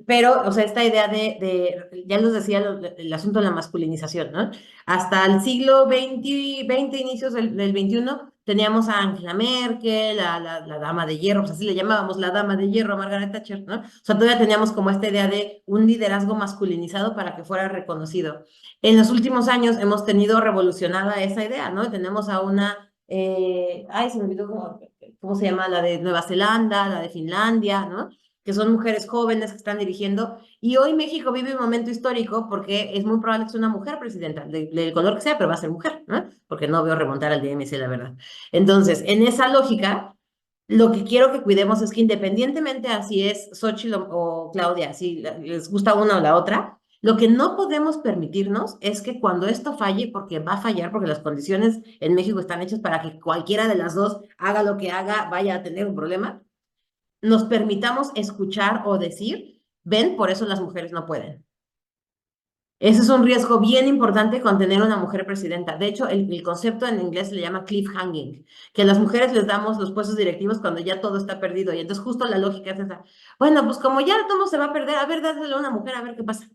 Pero, o sea, esta idea ya les decía, el asunto de la masculinización, ¿no? Hasta el siglo XX, inicios del XXI, teníamos a Angela Merkel, la dama de hierro, pues así le llamábamos la dama de hierro a Margaret Thatcher, ¿no? O sea, todavía teníamos como esta idea de un liderazgo masculinizado para que fuera reconocido. En los últimos años hemos tenido revolucionada esa idea, ¿no? Tenemos a una, ay, se me olvidó cómo se llama, la de Nueva Zelanda, la de Finlandia, ¿no? Que son mujeres jóvenes que están dirigiendo. Y hoy México vive un momento histórico porque es muy probable que sea una mujer presidenta, del color que sea, pero va a ser mujer, ¿no? Porque no veo remontar al DMC, la verdad. Entonces, en esa lógica, lo que quiero que cuidemos es que independientemente así es Xochitl o Claudia, si les gusta una o la otra, lo que no podemos permitirnos es que cuando esto falle, porque va a fallar, porque las condiciones en México están hechas para que cualquiera de las dos haga lo que haga, vaya a tener un problema, nos permitamos escuchar o decir, ven, por eso las mujeres no pueden. Ese es un riesgo bien importante con tener una mujer presidenta. De hecho, el concepto en inglés se le llama cliffhanging, que a las mujeres les damos los puestos directivos cuando ya todo está perdido. Y entonces justo la lógica es esa. Bueno, pues como ya todo se va a perder, a ver, dáselo a una mujer, a ver qué pasa.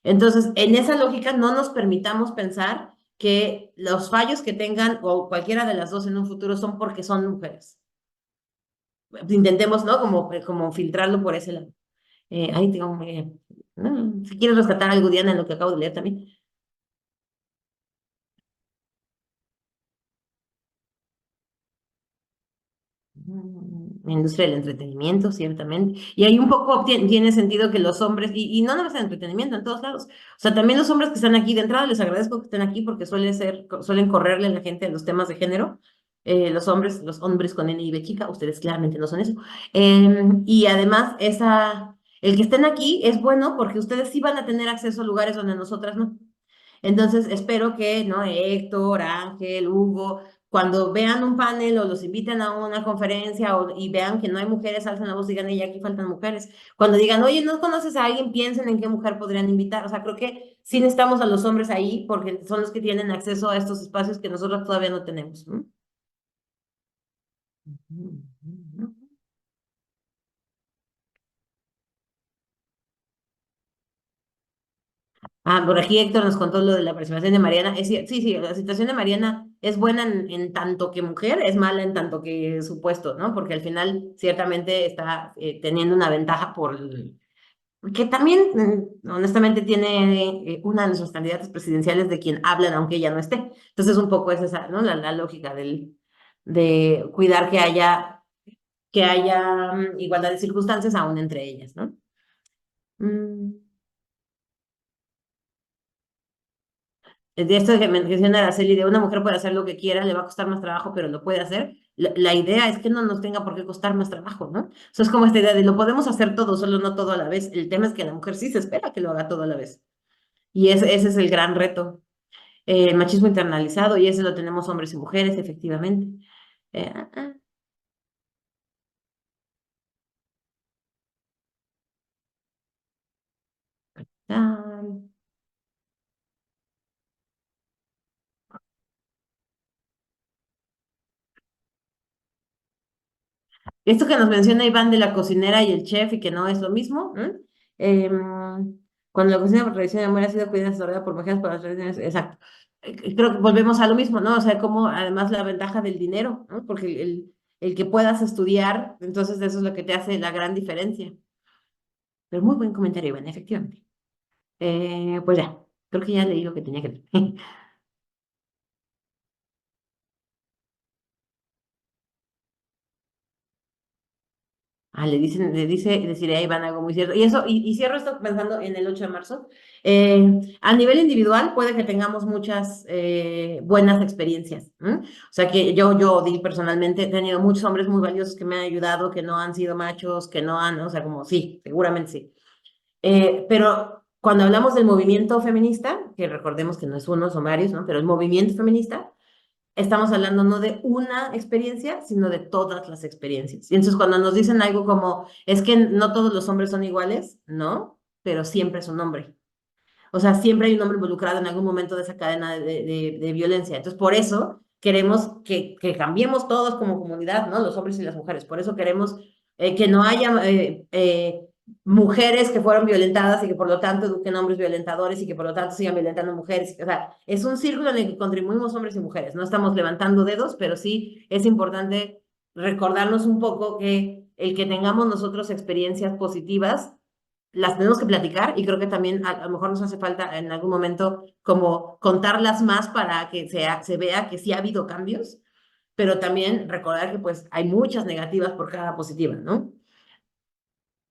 Entonces, en esa lógica no nos permitamos pensar que los fallos que tengan o cualquiera de las dos en un futuro son porque son mujeres. Intentemos, ¿no? Como filtrarlo por ese lado. Ahí tengo, no, si quieres rescatar algo, Diana, en lo que acabo de leer también. industria del entretenimiento, ciertamente. Y ahí un poco tiene sentido que los hombres, y no nada más en entretenimiento, en todos lados. O sea, también los hombres que están aquí, de entrada les agradezco que estén aquí porque suelen correrle a la gente a los temas de género. Los hombres con N y B chica, ustedes claramente no son eso. Y además, el que estén aquí es bueno porque ustedes sí van a tener acceso a lugares donde nosotras no. Entonces, espero que, ¿no? Héctor, Ángel, Hugo, cuando vean un panel o los inviten a una conferencia y vean que no hay mujeres, alzan la voz y digan, y aquí faltan mujeres. Cuando digan, oye, ¿no conoces a alguien? Piensen en qué mujer podrían invitar. O sea, creo que sí necesitamos a los hombres ahí porque son los que tienen acceso a estos espacios que nosotros todavía no tenemos. ¿No? Por aquí Héctor nos contó lo de la participación de Mariana. Sí, sí, la situación de Mariana es buena en tanto que mujer, es mala en tanto que supuesto, ¿no? Porque al final ciertamente está teniendo una ventaja que también, honestamente, tiene una de nuestras candidatas presidenciales de quien hablan aunque ella no esté. Entonces, un poco es esa, ¿no? La lógica de cuidar que haya igualdad de circunstancias aún entre ellas, ¿no? Mm. De esto que menciona Araceli, de una mujer puede hacer lo que quiera, le va a costar más trabajo, pero lo puede hacer. La idea es que no nos tenga por qué costar más trabajo, ¿no? Eso es como esta idea de lo podemos hacer todo, solo no todo a la vez. El tema es que la mujer sí se espera que lo haga todo a la vez. Y ese es el gran reto. El machismo internalizado, y ese lo tenemos hombres y mujeres, efectivamente. Eh, ah, ah, tal. Esto que nos menciona Iván de la cocinera y el chef y que no es lo mismo. Cuando la cocina por tradición de amor ha sido cuidada y asesorada por mujeres por las tradiciones, exacto. Creo que volvemos a lo mismo, ¿no? O sea, como además la ventaja del dinero, ¿no? Porque el que puedas estudiar, entonces eso es lo que te hace la gran diferencia. Pero muy buen comentario, Iván, efectivamente. Pues ya, creo que ya leí lo que tenía que leer. Le dice a Iván algo muy cierto. Y eso, y cierro esto pensando en el 8 de marzo. A nivel individual, puede que tengamos muchas buenas experiencias. O sea, que yo personalmente, he tenido muchos hombres muy valiosos que me han ayudado, que no han sido machos, que no han, o sea, como sí, seguramente sí. Pero cuando hablamos del movimiento feminista, que recordemos que no es uno, son varios, ¿no? Pero el movimiento feminista, estamos hablando no de una experiencia, sino de todas las experiencias. Y entonces cuando nos dicen algo como, es que no todos los hombres son iguales, no, pero siempre es un hombre. O sea, siempre hay un hombre involucrado en algún momento de esa cadena de violencia. Entonces, por eso queremos que cambiemos todos como comunidad, ¿no? Los hombres y las mujeres. Por eso queremos que no haya mujeres que fueron violentadas y que por lo tanto eduquen hombres violentadores y que por lo tanto sigan violentando mujeres. O sea, es un círculo en el que contribuimos hombres y mujeres. No estamos levantando dedos, pero sí es importante recordarnos un poco que el que tengamos nosotros experiencias positivas las tenemos que platicar y creo que también a lo mejor nos hace falta en algún momento como contarlas más para que se vea que sí ha habido cambios, pero también recordar que pues hay muchas negativas por cada positiva, ¿no?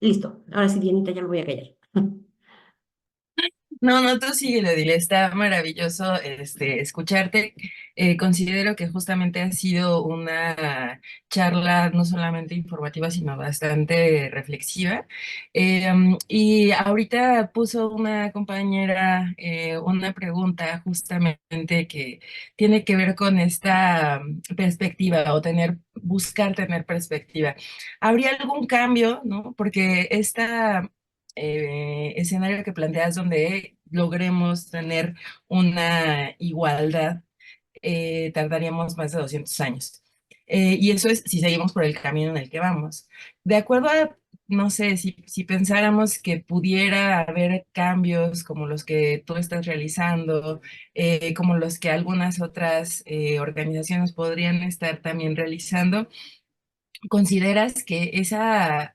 Listo, ahora sí, Dianita, ya me voy a callar. No, no, tú síguelo, dile, está maravilloso escucharte. Considero que justamente ha sido una charla no solamente informativa, sino bastante reflexiva. Y ahorita puso una compañera una pregunta justamente que tiene que ver con esta perspectiva o buscar tener perspectiva. ¿Habría algún cambio, no? Porque esta escenario que planteas donde logremos tener una igualdad, tardaríamos más de 200 años. Y eso es si seguimos por el camino en el que vamos. De acuerdo a, no sé, si pensáramos que pudiera haber cambios como los que tú estás realizando, como los que algunas otras organizaciones podrían estar también realizando, ¿consideras que esa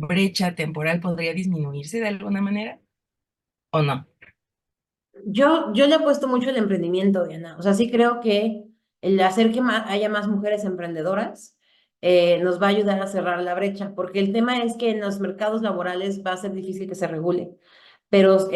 brecha temporal podría disminuirse de alguna manera o no? Yo le he puesto mucho el emprendimiento, Diana. O sea, sí creo que el hacer que haya más mujeres emprendedoras nos va a ayudar a cerrar la brecha, porque el tema es que en los mercados laborales va a ser difícil que se regule. Pero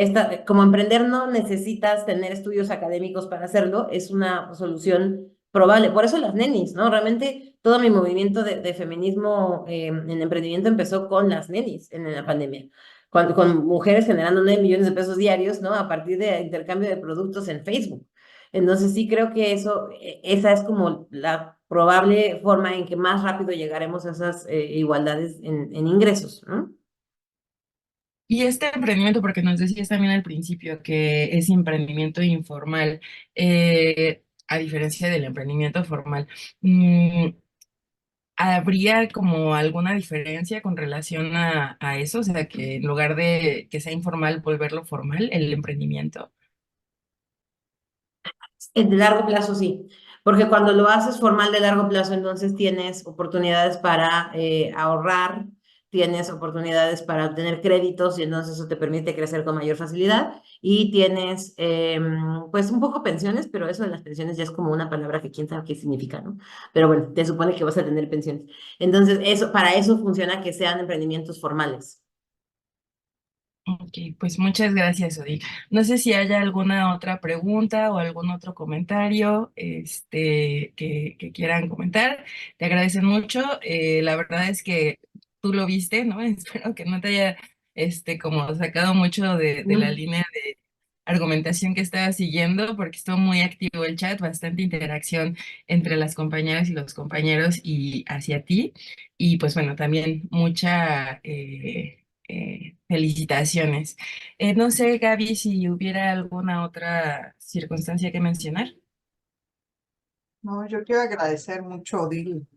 como emprender no necesitas tener estudios académicos para hacerlo, es una solución probable. Por eso las nenis, ¿no? Realmente todo mi movimiento de feminismo en emprendimiento empezó con las nenis en la pandemia, con mujeres generando 9 millones de pesos diarios, ¿no? A partir de intercambio de productos en Facebook. Entonces sí creo que esa es como la probable forma en que más rápido llegaremos a esas igualdades en ingresos, ¿no? Y este emprendimiento, porque nos decías también al principio que es emprendimiento informal, a diferencia del emprendimiento formal, ¿habría como alguna diferencia con relación a eso? O sea, que en lugar de que sea informal, volverlo formal, el emprendimiento. De largo plazo sí, porque cuando lo haces formal de largo plazo, entonces tienes oportunidades para ahorrar, tienes oportunidades para obtener créditos y entonces eso te permite crecer con mayor facilidad y tienes pues un poco pensiones, pero eso de las pensiones ya es como una palabra que quién sabe qué significa, ¿no? Pero bueno, te supone que vas a tener pensiones. Entonces, para eso funciona que sean emprendimientos formales. Ok, pues muchas gracias, Odil. No sé si haya alguna otra pregunta o algún otro comentario que quieran comentar. Te agradecen mucho. La verdad es que tú lo viste, ¿no? Espero que no te haya como sacado mucho de la Mm. línea de argumentación que estaba siguiendo, porque estuvo muy activo el chat, bastante interacción entre las compañeras y los compañeros y hacia ti. Y pues bueno, también mucha felicitaciones. No sé, Gaby, si hubiera alguna otra circunstancia que mencionar. No, yo quiero agradecer mucho, Odil,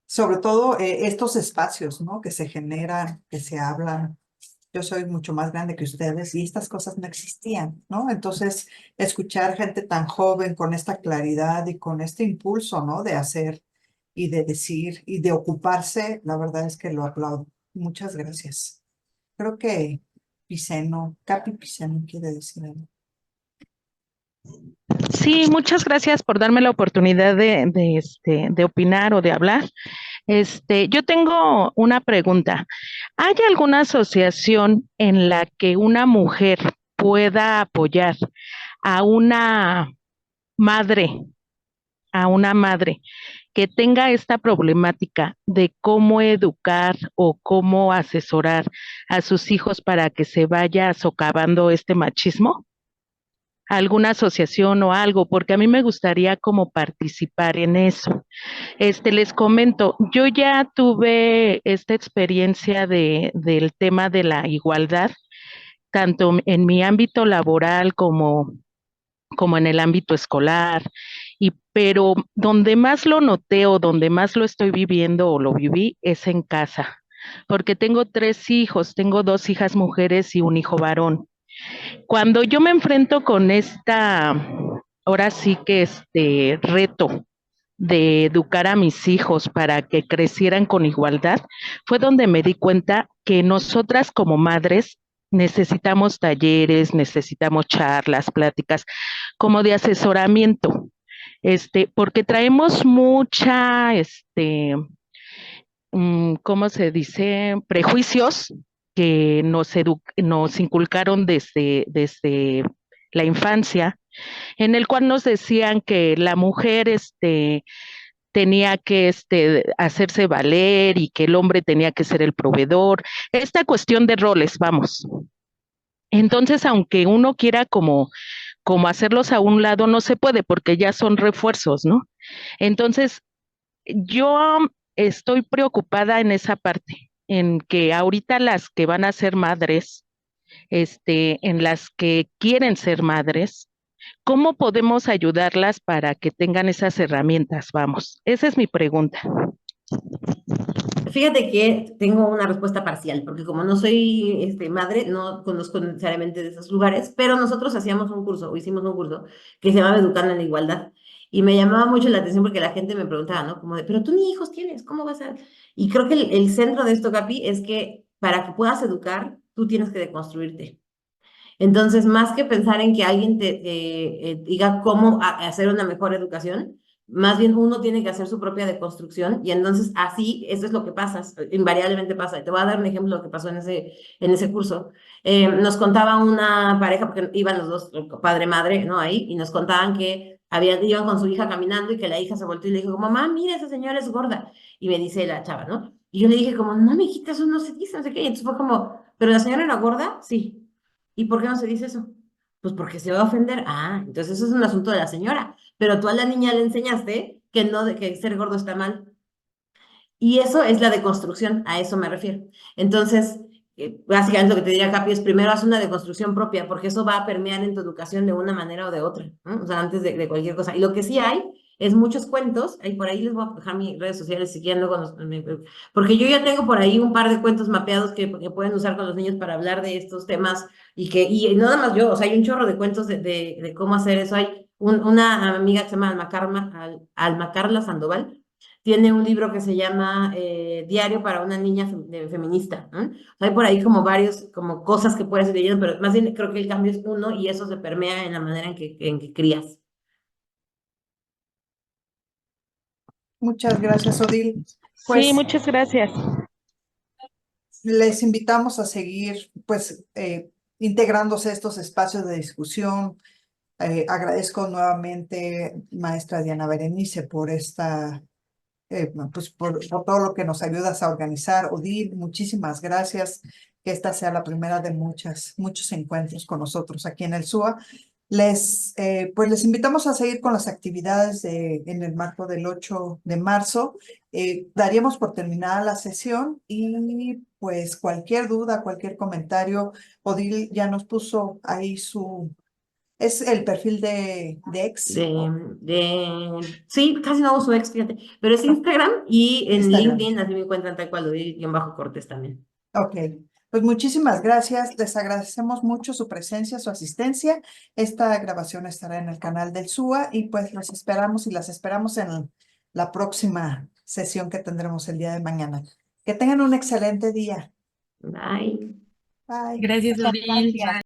sobre todo estos espacios, ¿no? Que se generan, que se hablan. Yo soy mucho más grande que ustedes y estas cosas no existían, ¿no? Entonces, escuchar gente tan joven con esta claridad y con este impulso, ¿no? De hacer y de decir y de ocuparse, la verdad es que lo aplaudo. Muchas gracias. Creo que Piceno, Capi Piceno quiere decir algo. Sí, muchas gracias por darme la oportunidad de opinar o de hablar. Yo tengo una pregunta. ¿Hay alguna asociación en la que una mujer pueda apoyar a una madre, a una madre que tenga esta problemática de cómo educar o cómo asesorar a sus hijos para que se vaya socavando este machismo? ¿Alguna asociación o algo? Porque a mí me gustaría como participar en eso. Les comento, yo ya tuve esta experiencia del tema de la igualdad, tanto en mi ámbito laboral como en el ámbito escolar, pero donde más lo noté o donde más lo estoy viviendo o lo viví es en casa, porque tengo 3 hijos, tengo 2 hijas mujeres y un hijo varón. Cuando yo me enfrento con ahora sí que reto de educar a mis hijos para que crecieran con igualdad, fue donde me di cuenta que nosotras como madres necesitamos talleres, necesitamos charlas, pláticas, como de asesoramiento, porque traemos mucha, ¿cómo se dice? Prejuicios que nos inculcaron desde la infancia, en el cual nos decían que la mujer, tenía que hacerse valer y que el hombre tenía que ser el proveedor. Esta cuestión de roles, vamos. Entonces, aunque uno quiera como hacerlos a un lado, no se puede porque ya son refuerzos, ¿no? Entonces, yo estoy preocupada en esa parte, en que ahorita las que van a ser madres, en las que quieren ser madres, ¿cómo podemos ayudarlas para que tengan esas herramientas? Vamos, esa es mi pregunta. Fíjate que tengo una respuesta parcial, porque como no soy madre, no conozco necesariamente de esos lugares, pero nosotros hacíamos un curso, o hicimos un curso, que se llamaba Educando en la Igualdad, y me llamaba mucho la atención porque la gente me preguntaba, ¿no? Como de, pero tú ni hijos tienes, ¿cómo vas a...? Y creo que el centro de esto, Capi, es que para que puedas educar, tú tienes que deconstruirte. Entonces, más que pensar en que alguien te diga cómo hacer una mejor educación, más bien uno tiene que hacer su propia deconstrucción y entonces así, eso es lo que pasa, invariablemente pasa. Y te voy a dar un ejemplo de lo que pasó en ese curso. Nos contaba una pareja, porque iban los dos, padre-madre, ¿no? Ahí, y nos contaban que iban con su hija caminando y que la hija se volteó y le dijo, mamá, mira, esa señora es gorda. Y me dice la chava, ¿no? Y yo le dije como, no, mijita, eso no se dice, no sé qué. Y entonces fue como, ¿pero la señora era gorda? Sí. ¿Y por qué no se dice eso? Pues porque se va a ofender. Ah, entonces eso es un asunto de la señora. Pero tú a la niña le enseñaste que no, de que ser gordo está mal. Y eso es la deconstrucción, a eso me refiero. Entonces, básicamente lo que te diría, Capi, es primero haz una deconstrucción propia, porque eso va a permear en tu educación de una manera o de otra, ¿no? O sea, antes de cualquier cosa. Y lo que sí hay es muchos cuentos, ahí por ahí les voy a dejar mis redes sociales si quieren luego porque yo ya tengo por ahí un par de cuentos mapeados que pueden usar con los niños para hablar de estos temas y no nada más yo, o sea, hay un chorro de cuentos de cómo hacer eso. Hay una amiga que se llama Alma Carla Sandoval, tiene un libro que se llama Diario para una niña feminista, ¿no? Hay por ahí como varios, como cosas que puedes ir leyendo, pero más bien creo que el cambio es uno y eso se permea en la manera en que crías. Muchas gracias, Odil. Sí, Pues muchas gracias. les invitamos a seguir, pues, integrándose a estos espacios de discusión. Agradezco nuevamente, maestra Diana Berenice, por esta, pues por todo lo que nos ayudas a organizar. Odil, muchísimas gracias. Que esta sea la primera de muchos encuentros con nosotros aquí en el SUA. Pues les invitamos a seguir con las actividades en el marco del 8 de marzo. Daríamos por terminada la sesión y pues cualquier duda, cualquier comentario, Odil ya nos puso ahí es el perfil de ex, Sí, casi no uso ex, fíjate, pero es Instagram y en Instagram. LinkedIn, así me encuentran tal cual, Odil-Cortés también. Ok, pues muchísimas gracias. Les agradecemos mucho su presencia, su asistencia. Esta grabación estará en el canal del SUA y pues los esperamos y las esperamos en la próxima sesión que tendremos el día de mañana. Que tengan un excelente día. Bye. Bye. Gracias, Odil. Bye.